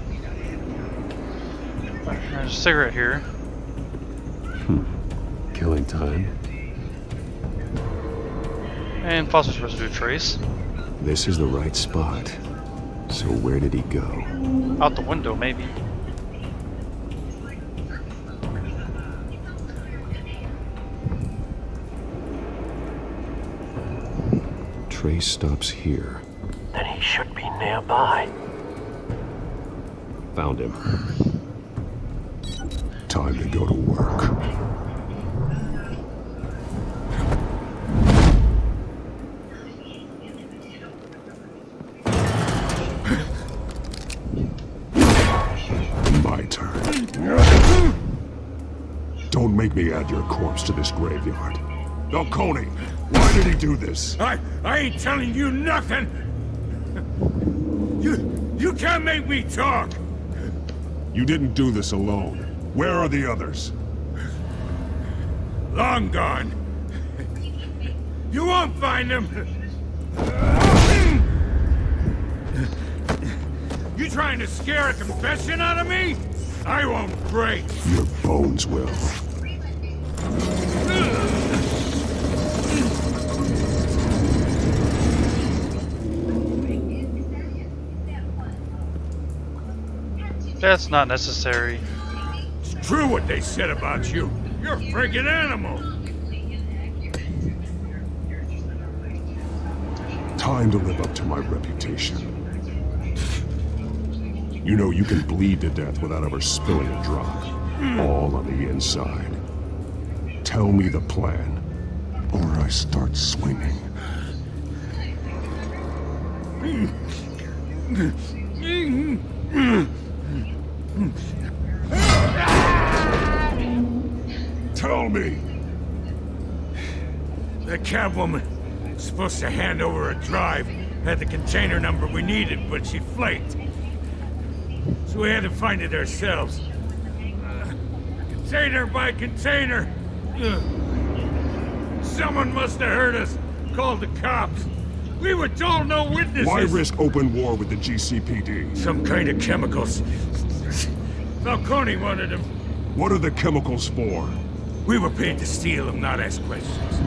There's a cigarette here. Killing time. And phosphorus residue trace. This is the right spot. So where did he go? Out the window, maybe. Trace stops here. Then he should be nearby. Found him. Time to go to work. My turn. Don't make me add your corpse to this graveyard. Falcone, why did he do this? I ain't telling you nothing! You can't make me talk! You didn't do this alone. Where are the others? Long gone. You won't find them! You trying to scare a confession out of me? I won't break! Your bones will. That's not necessary. It's true what they said about you. You're a friggin' animal. Time to live up to my reputation. You know you can bleed to death without ever spilling a drop. All on the inside. Tell me the plan, or I start swinging. Tell me! The cabwoman was supposed to hand over a drive, had the container number we needed, but she flaked. So we had to find it ourselves. Container by container. Someone must have heard us, called the cops. We were told no witnesses. Why risk open war with the GCPD? Some kind of chemicals. Falcone wanted them. What are the chemicals for? We were paid to steal them, not ask questions.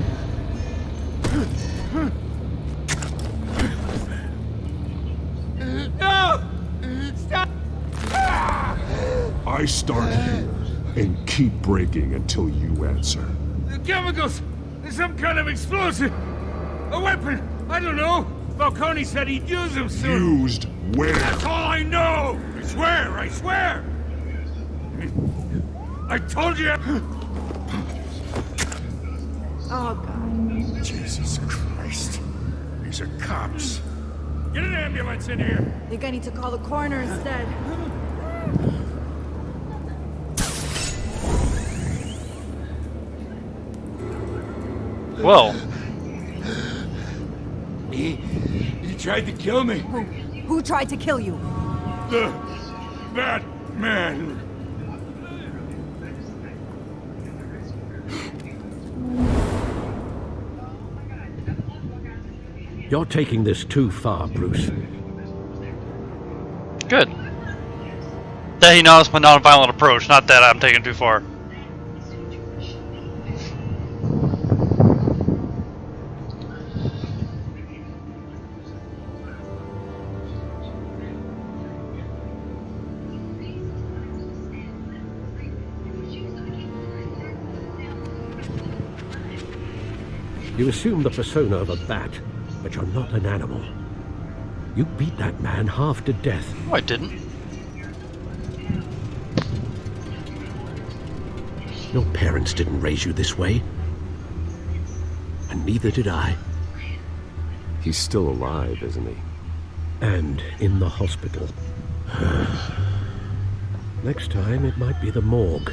No! Stop! I start here and keep breaking until you answer. The chemicals! There's some kind of explosive! A weapon! I don't know! Falcone said he'd use them soon! Used where? That's all I know! I swear! I swear! I told you! Oh, God. Jesus Christ. These are cops. Get an ambulance in here! I think I need to call the coroner instead. Well. He tried to kill me. Who tried to kill you? The bad man. You're taking this too far, Bruce. Good. That he noticed my non-violent approach, not that I'm taking too far. You assume the persona of a bat, but you're not an animal. You beat that man half to death. No, I didn't. Your parents didn't raise you this way. And neither did I. He's still alive, isn't he? And in the hospital. Next time, it might be the morgue.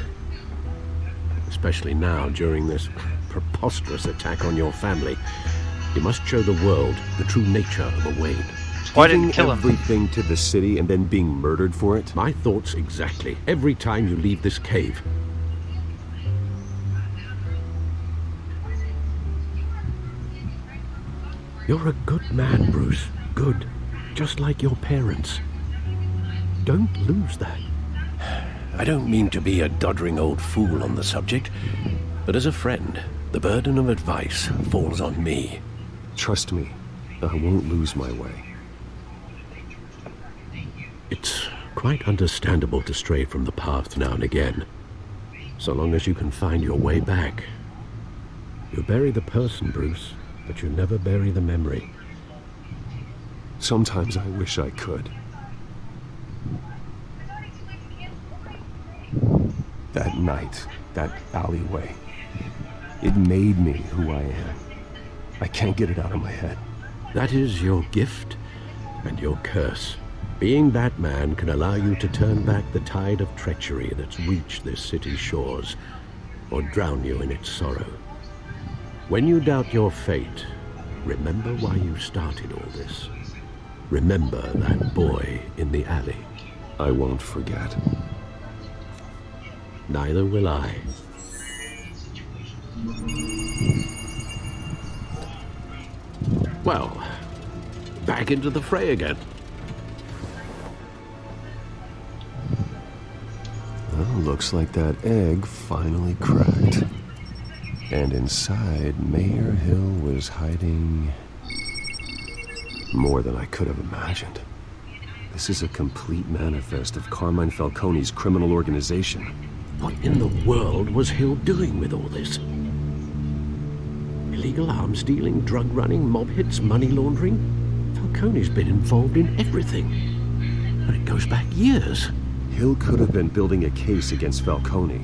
Especially now, during this preposterous attack on your family. You must show the world the true nature of a Wayne. Why didn't you kill him? Everything to the city and then being murdered for it? My thoughts exactly. Every time you leave this cave. You're a good man, Bruce. Good. Just like your parents. Don't lose that. I don't mean to be a doddering old fool on the subject, but as a friend, the burden of advice falls on me. Trust me, I won't lose my way. It's quite understandable to stray from the path now and again, so long as you can find your way back. You bury the person, Bruce, but you never bury the memory. Sometimes I wish I could. That night, that alleyway, it made me who I am. I can't get it out of my head. That is your gift and your curse. Being that man can allow you to turn back the tide of treachery that's reached this city's shores, or drown you in its sorrow. When you doubt your fate, remember why you started all this. Remember that boy in the alley. I won't forget. Neither will I. Well, back into the fray again. Well, looks like that egg finally cracked. And inside, Mayor Hill was hiding more than I could have imagined. This is a complete manifest of Carmine Falcone's criminal organization. What in the world was Hill doing with all this? Illegal arms dealing, drug running, mob hits, money laundering? Falcone's been involved in everything. But it goes back years. Hill could have been building a case against Falcone.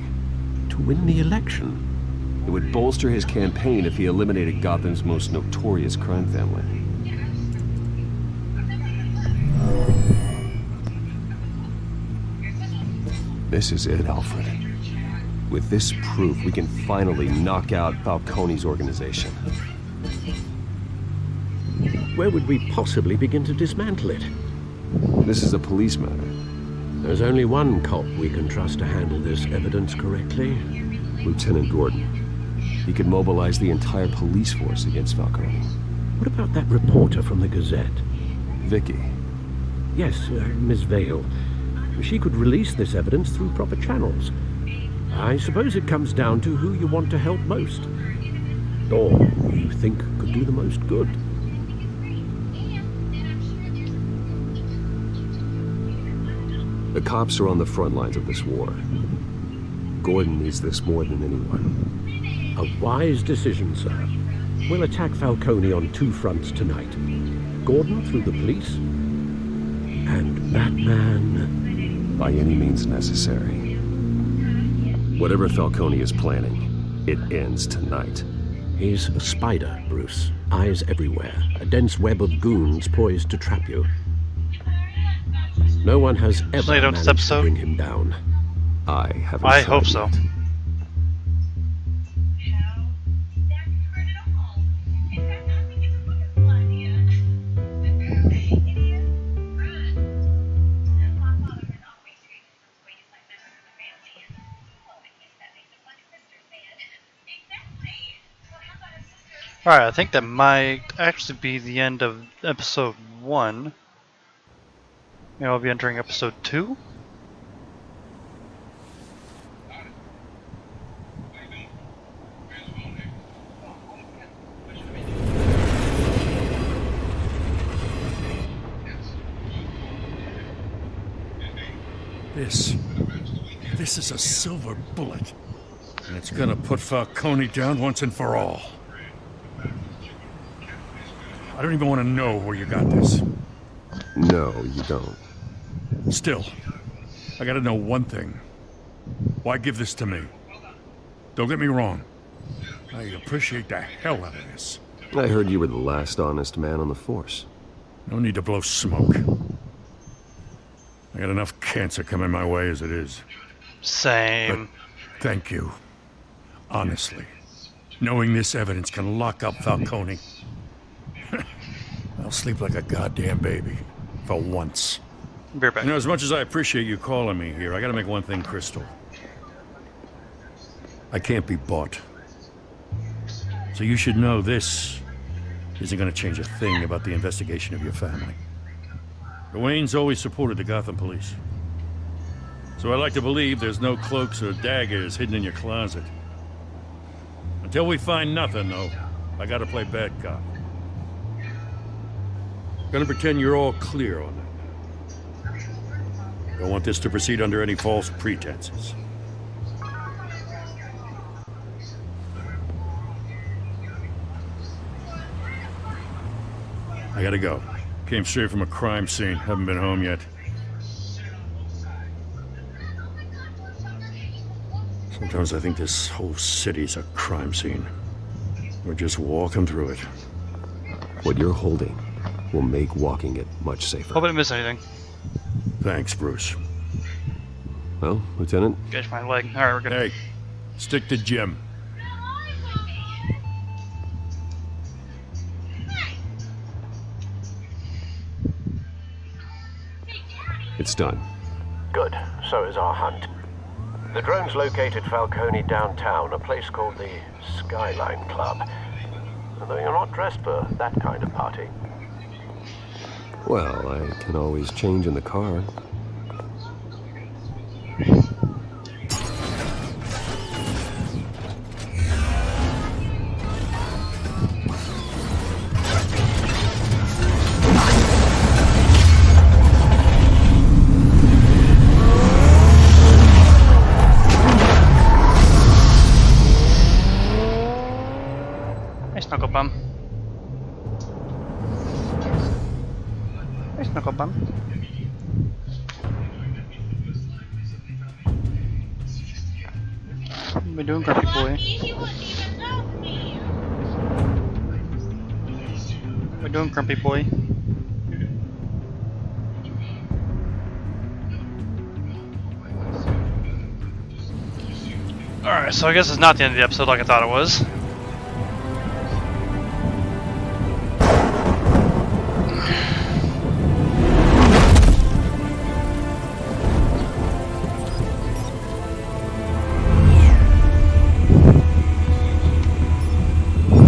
To win the election. It would bolster his campaign if he eliminated Gotham's most notorious crime family. This is it, Alfred. With this proof, we can finally knock out Falcone's organization. Where would we possibly begin to dismantle it? This is a police matter. There's only one cop we can trust to handle this evidence correctly. Lieutenant Gordon. He could mobilize the entire police force against Falcone. What about that reporter from the Gazette? Vicky. Yes, Miss Vale. She could release this evidence through proper channels. I suppose it comes down to who you want to help most. Or who you think could do the most good. The cops are on the front lines of this war. Gordon needs this more than anyone. A wise decision, sir. We'll attack Falcone on two fronts tonight. Gordon through the police, and Batman... by any means necessary. Whatever Falcone is planning, it ends tonight. He's a spider, Bruce. Eyes everywhere. A dense web of goons poised to trap you. No one has ever managed to bring him down. I haven't. I hope so. Alright, I think that might actually be the end of episode 1. Maybe I'll be entering episode 2? This is a silver bullet. And it's gonna put Falcone down once and for all. I don't even want to know where you got this. No, you don't. Still, I gotta know one thing. Why give this to me? Don't get me wrong. I appreciate the hell out of this. I heard you were the last honest man on the force. No need to blow smoke. I got enough cancer coming my way as it is. Same. But thank you. Honestly. Knowing this evidence can lock up Falcone. I'll sleep like a goddamn baby. For once. Be right back. You know, as much as I appreciate you calling me here, I gotta make one thing crystal. I can't be bought. So you should know this isn't gonna change a thing about the investigation of your family. The Waynes always supported the Gotham police. So I like to believe there's no cloaks or daggers hidden in your closet. Until we find nothing, though, I gotta play bad cop. Gonna pretend you're all clear on that. Don't want this to proceed under any false pretenses. I gotta go. Came straight from a crime scene. Haven't been home yet. Sometimes I think this whole city's a crime scene. We're just walking through it. What you're holding will make walking it much safer. Hope I didn't miss anything. Thanks, Bruce. Well, Lieutenant? Catch my leg. Alright, we're good. Hey, stick to Jim. It's done. Good. So is our hunt. The drones located Falcone downtown, a place called the Skyline Club. Although you're not dressed for that kind of party. Well, I can always change in the car. Knuckle bum. There's Knuckle bum. we doing, grumpy boy? What we doing, grumpy boy? Alright, so I guess it's not the end of the episode like I thought it was.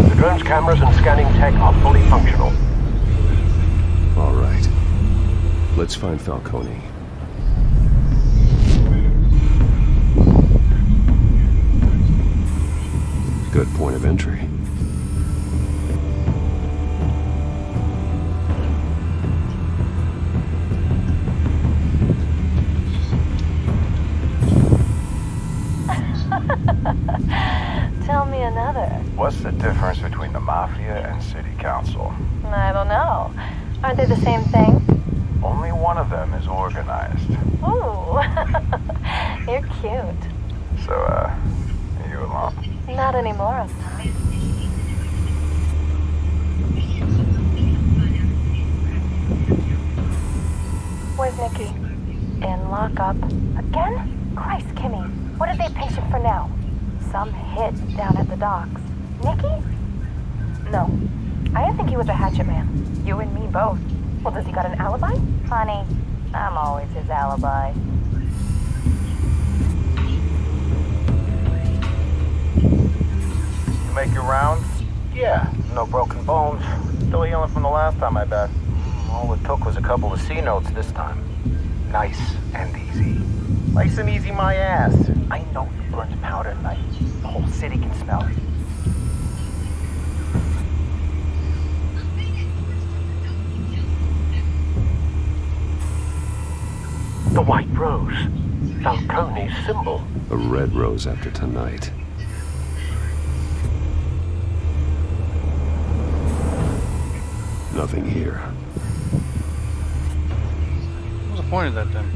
The drone's cameras and scanning tech are fully functional. All right. Let's find Falcone. Good point of entry. Tell me another. What's the difference between the Mafia and City Council? I don't know. Aren't they the same thing? Only one of them is organized. Ooh, you're cute. So, are you alone? Not anymore, I'm not. Where's Nikki? In lockup. Again? Christ, Kimmy. What did they pinch him for now? Some hit down at the docks. Nikki? No. I didn't think he was a hatchet man. You and me both. Well, does he got an alibi? Honey, I'm always his alibi. You make your rounds? Yeah, no broken bones. Still healing from the last time, I bet. All it took was a couple of C notes this time. Nice and easy. Nice and easy, my ass. I know you burned powder tonight. The whole city can smell it. The white rose. Falcone's symbol. A red rose after tonight. Nothing here. What's the point of that then?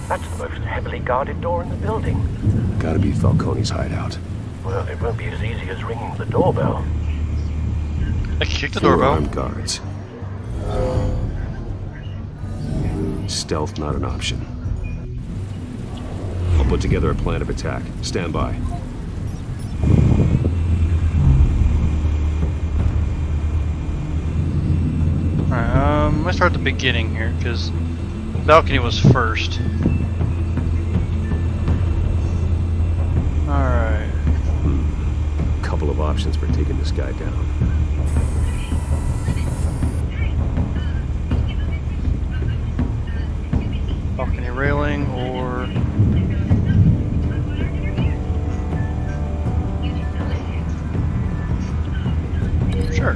That's the most heavily guarded door in the building. Gotta be Falcone's hideout. Well, it won't be as easy as ringing the doorbell. I can kick the 4 doorbell. armed guards. Stealth not an option. I'll put together a plan of attack. Stand by. Alright, let's start at the beginning here, because balcony was first. Alright. Couple of options for taking this guy down. Balcony railing or... Sure.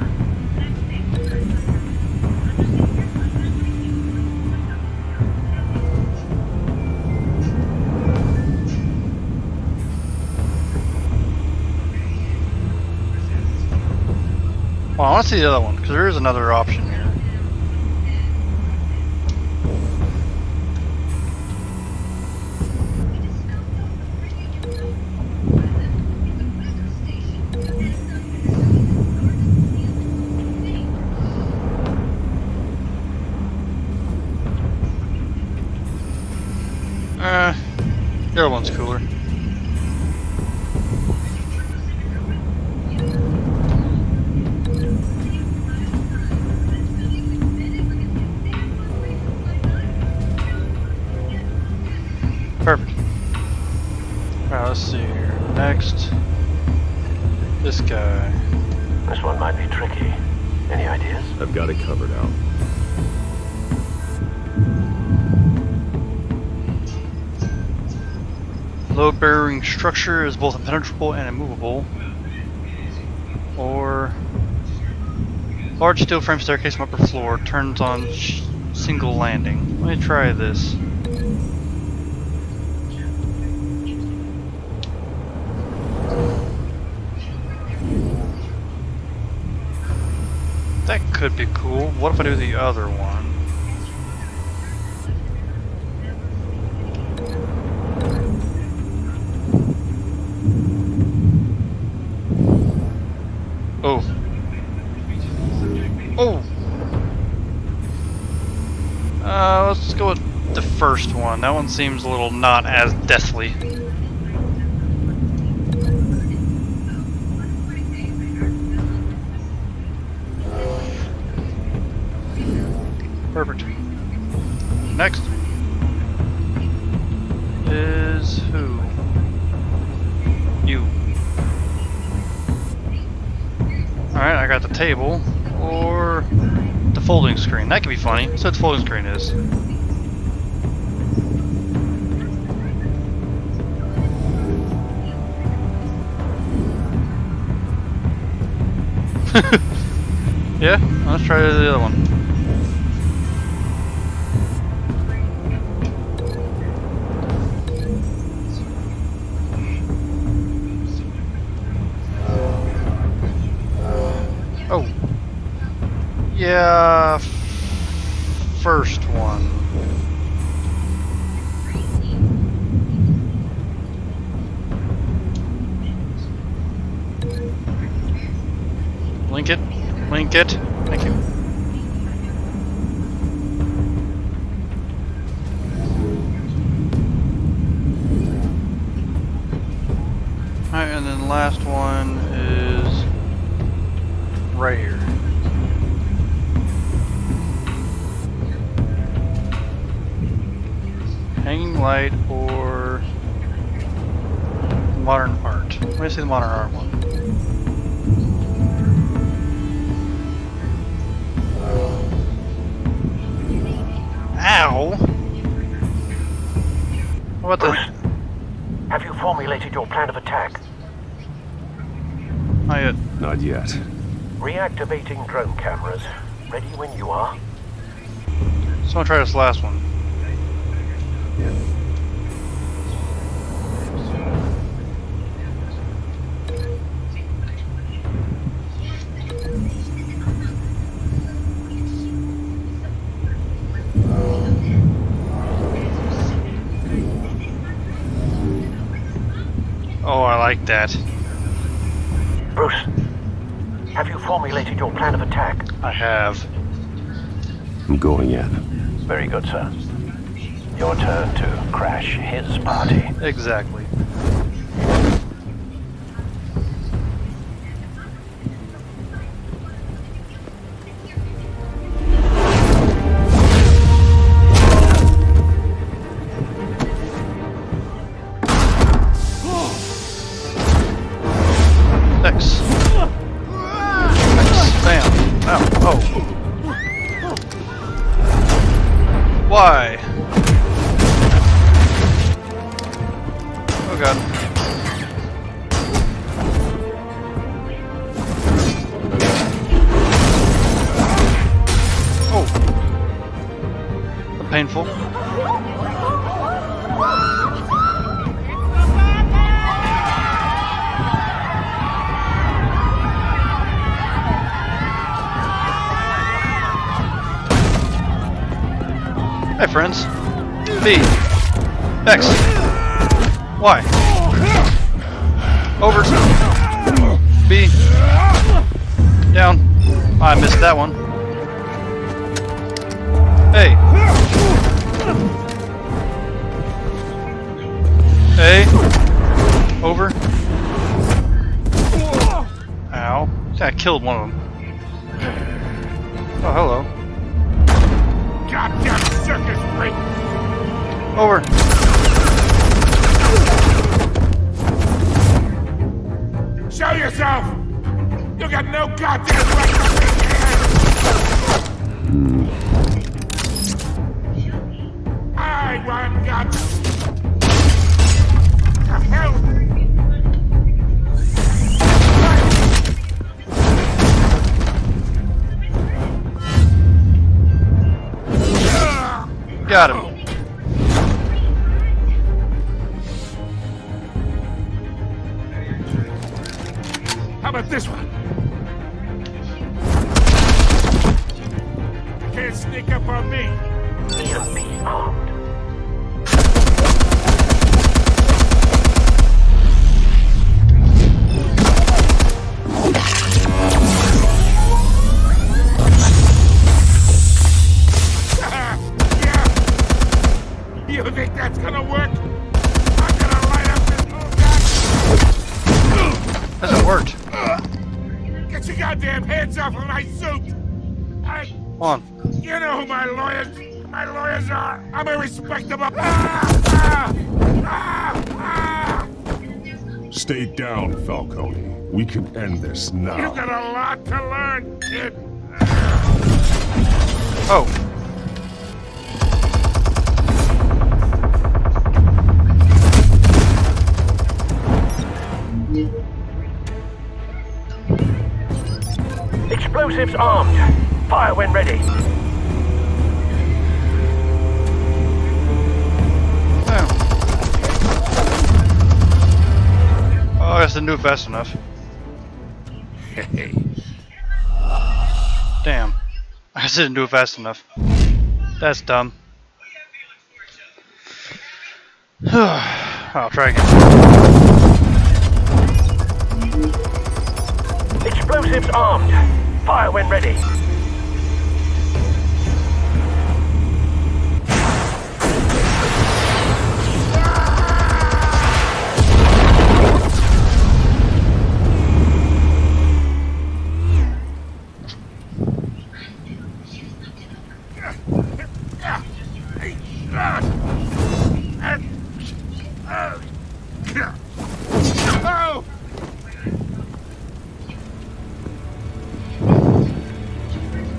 Well, I want to see the other one, because there is another option here. The other one's cooler. Perfect. Alright, let's see here. Next, this guy. This one might be tricky. Any ideas? I've got it covered out. Load-bearing structure is both impenetrable and immovable. Or large steel frame staircase from upper floor turns on single landing. Let me try this. That could be cool. What if I do the other one? Oh. Oh! Let's go with the first one. That one seems a little not as deathly. Perfect. Next is who? You. Alright, I got the table or the folding screen. That could be funny. So the folding screen is. Yeah, let's try the other one. Oh. Yeah, first one. Link it. Link it. Thank you. Alright, and then the last one is right here. Hanging light or modern art. Let me see the modern art one. Ow! What the? Bruce, have you formulated your plan of attack? Not yet. Not yet. Reactivating drone cameras. Ready when you are. So I'll try this last one. Oh, I like that. Bruce, have you formulated your plan of attack? I have. I'm going in. Very good, sir. Your turn to crash his party. Exactly. X. X. Bam. Ow. Oh. Why? Oh god. Oh. Painful. Hi friends. B. X. Y. Over. B. Down. I missed that one. A. A. Over. Ow. I killed one of them. Oh, hello. Goddamn circus freak! Over. Show yourself! You got no goddamn right to be here! I want God. The hell! Got him. How about this one? Can't sneak up on me. Even me armed. worked. Get your goddamn hands off of my suit! Come on. You know who my lawyers are! I'm a respectable... Stay down, Falcone. We can end this now. You got a lot to learn, kid! Oh. Explosives armed. Fire when ready. Oh, I guess I didn't do it fast enough. Damn. I guess I didn't do it fast enough. That's dumb. I'll try again. Explosives armed. Fire when ready.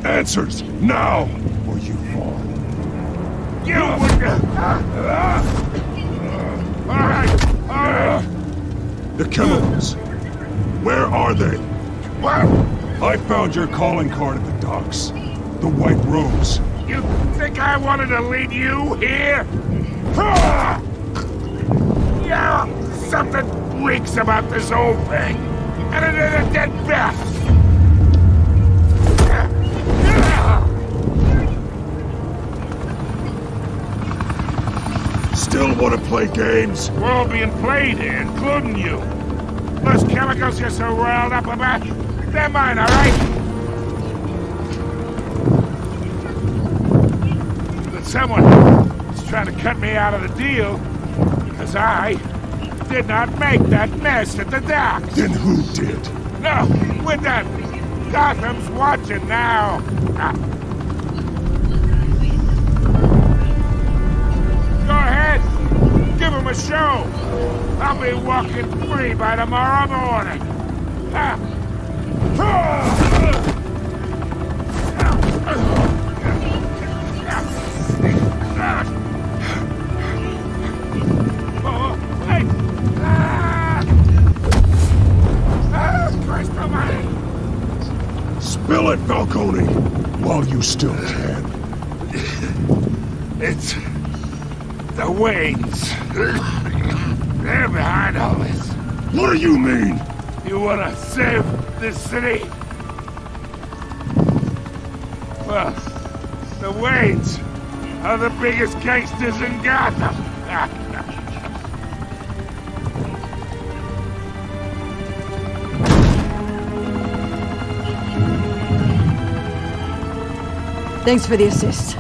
Answers, now! Or you fall. You wouldn't... Alright! The chemicals. Where are they? What? I found your calling card at the docks. The White Rose. You think I wanted to lead you here? Yeah, something reeks about this whole thing. And it is a dead bat. Still want to play games? We're all being played here, including you. Those chemicals you're so riled up about, they're mine, all right? But someone is trying to cut me out of the deal because I did not make that mess at the docks. Then who did? No, we're done. Gotham's watching now. Go ahead. Give him a show. I'll be walking free by tomorrow morning. Christ almighty. Spill it, Falcone, while you still can. It's the Waynes. They're behind all this. What do you mean? You want to save this city? Well, the Waynes are the biggest gangsters in Gotham. Thanks for the assist.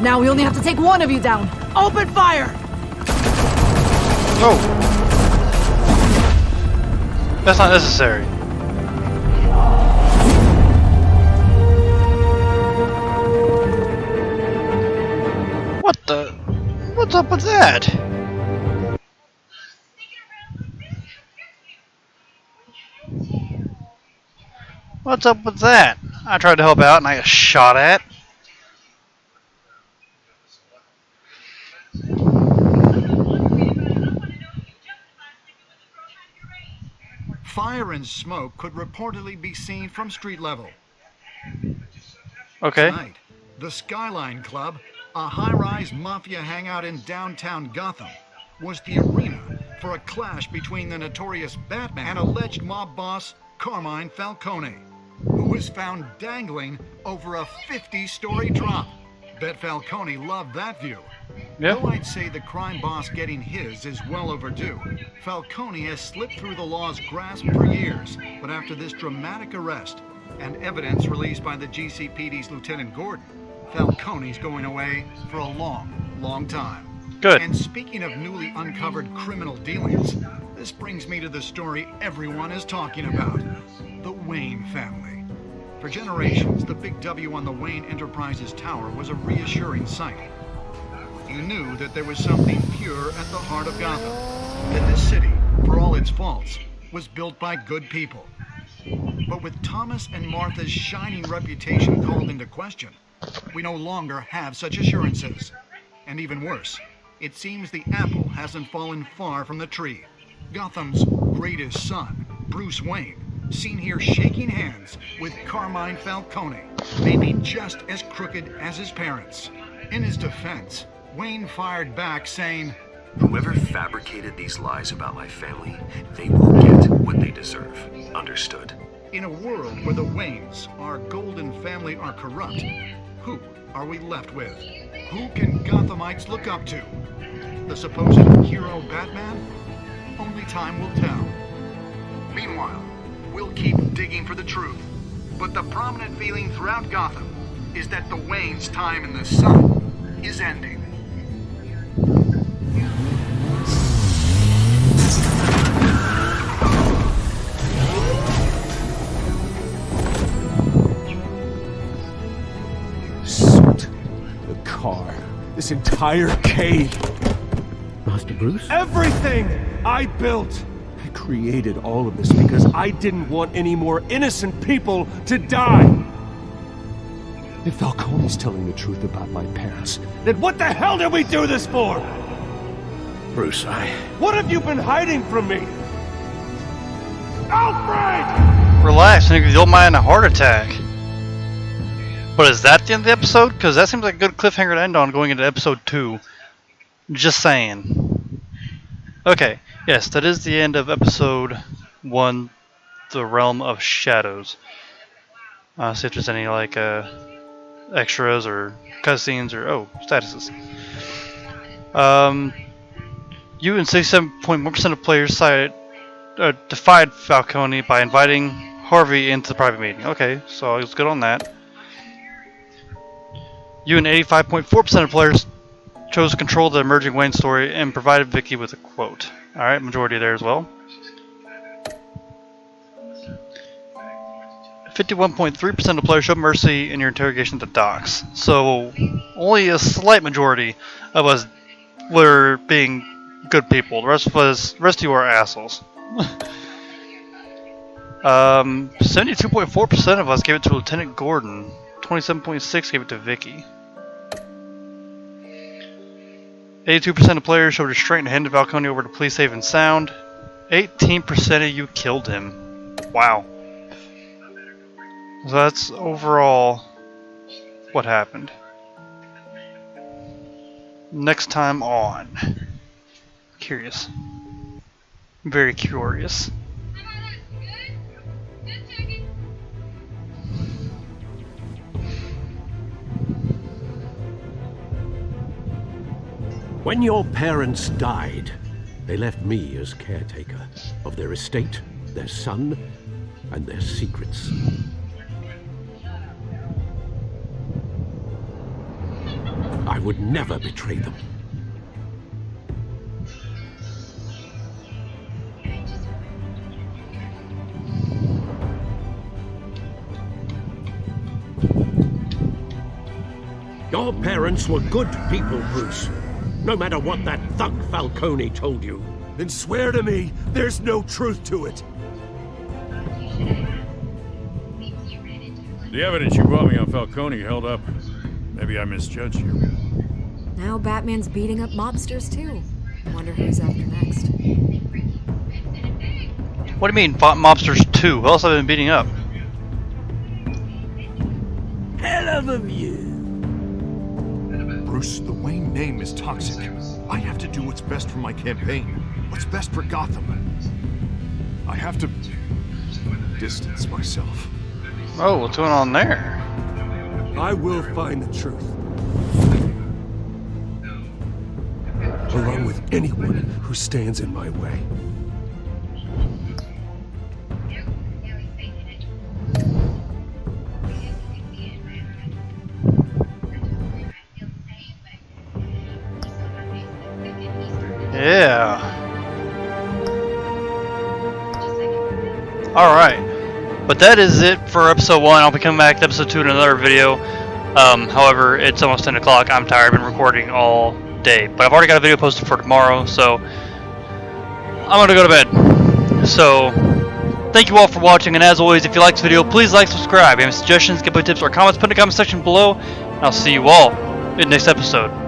Now we only have to take one of you down. Open fire! Oh! That's not necessary. What the? What's up with that? What's up with that? I tried to help out and I got shot at. Fire and smoke could reportedly be seen from street level. Okay. Tonight, the Skyline Club, a high-rise mafia hangout in downtown Gotham, was the arena for a clash between the notorious Batman and alleged mob boss Carmine Falcone, who was found dangling over a 50-story drop. Bet Falcone loved that view. Yep. Though I'd say the crime boss getting his is well overdue, Falcone has slipped through the law's grasp for years, but after this dramatic arrest and evidence released by the GCPD's Lieutenant Gordon, Falcone's going away for a long, long time. Good. And speaking of newly uncovered criminal dealings, This brings me to the story everyone is talking about. The Wayne family. For generations, the big W on the Wayne Enterprises tower was a reassuring sight. You knew that there was something pure at the heart of Gotham. That this city, for all its faults, was built by good people. But with Thomas and Martha's shining reputation called into question, we no longer have such assurances. And even worse, it seems the apple hasn't fallen far from the tree. Gotham's greatest son, Bruce Wayne, seen here shaking hands with Carmine Falcone, may be just as crooked as his parents. In his defense, Wayne fired back saying, "Whoever fabricated these lies about my family, they will get what they deserve. Understood?" In a world where the Waynes, our golden family, are corrupt, who are we left with? Who can Gothamites look up to? The supposed hero Batman? Only time will tell. Meanwhile, we'll keep digging for the truth. But the prominent feeling throughout Gotham is that the Waynes' time in the sun is ending. Soot. The car. This entire cave. Master Bruce? Everything I built! I created all of this because I didn't want any more innocent people to die! If Falcone's telling the truth about my parents, then what the hell did we do this for? Bruce, What have you been hiding from me? Alfred! Relax, nigga, the old man had a heart attack. But is that the end of the episode? Because that seems like a good cliffhanger to end on going into episode 2. Just saying. Okay, yes, that is the end of episode 1, The Realm of Shadows. See if there's any like extras or cutscenes or statuses. You and 67.1% of players defied Falcone by inviting Harvey into the private meeting. Okay, so I was good on that. You and 85.4% of players chose to control the emerging Wayne story and provided Vicky with a quote. Alright, majority there as well. 51.3% of players showed mercy in your interrogation at the docks. So, only a slight majority of us were being good people. The rest of you are assholes. 72.4% of us gave it to Lieutenant Gordon. 27.6% gave it to Vicky. 82% of players showed restraint and handed Falcone over to police safe and sound. 18% of you killed him. Wow. So that's overall what happened. Next time on. Curious. Very curious. When your parents died, they left me as caretaker of their estate, their son, and their secrets. I would never betray them. Your parents were good people, Bruce. No matter what that thug Falcone told you. Then swear to me there's no truth to it. The evidence you brought me on Falcone held up. Maybe I misjudged you. Now Batman's beating up mobsters too. Wonder who's after next. What do you mean, mobsters 2? Who else have I been beating up? Hell of a view. Bruce, the Wayne name is toxic. I have to do what's best for my campaign. What's best for Gotham. I have to distance myself. Oh, what's going on there? I will find the truth. Along with anyone who stands in my way. Yeah. Alright. But that is it for episode 1. I'll be coming back to episode 2 in another video. However, it's almost 10 o'clock. I'm tired. I've been recording all day. But I've already got a video posted for tomorrow, so I'm going to go to bed. So, thank you all for watching, and as always, if you like this video, please like, subscribe. If you have any suggestions, gameplay tips, or comments, put in the comment section below. And I'll see you all in the next episode.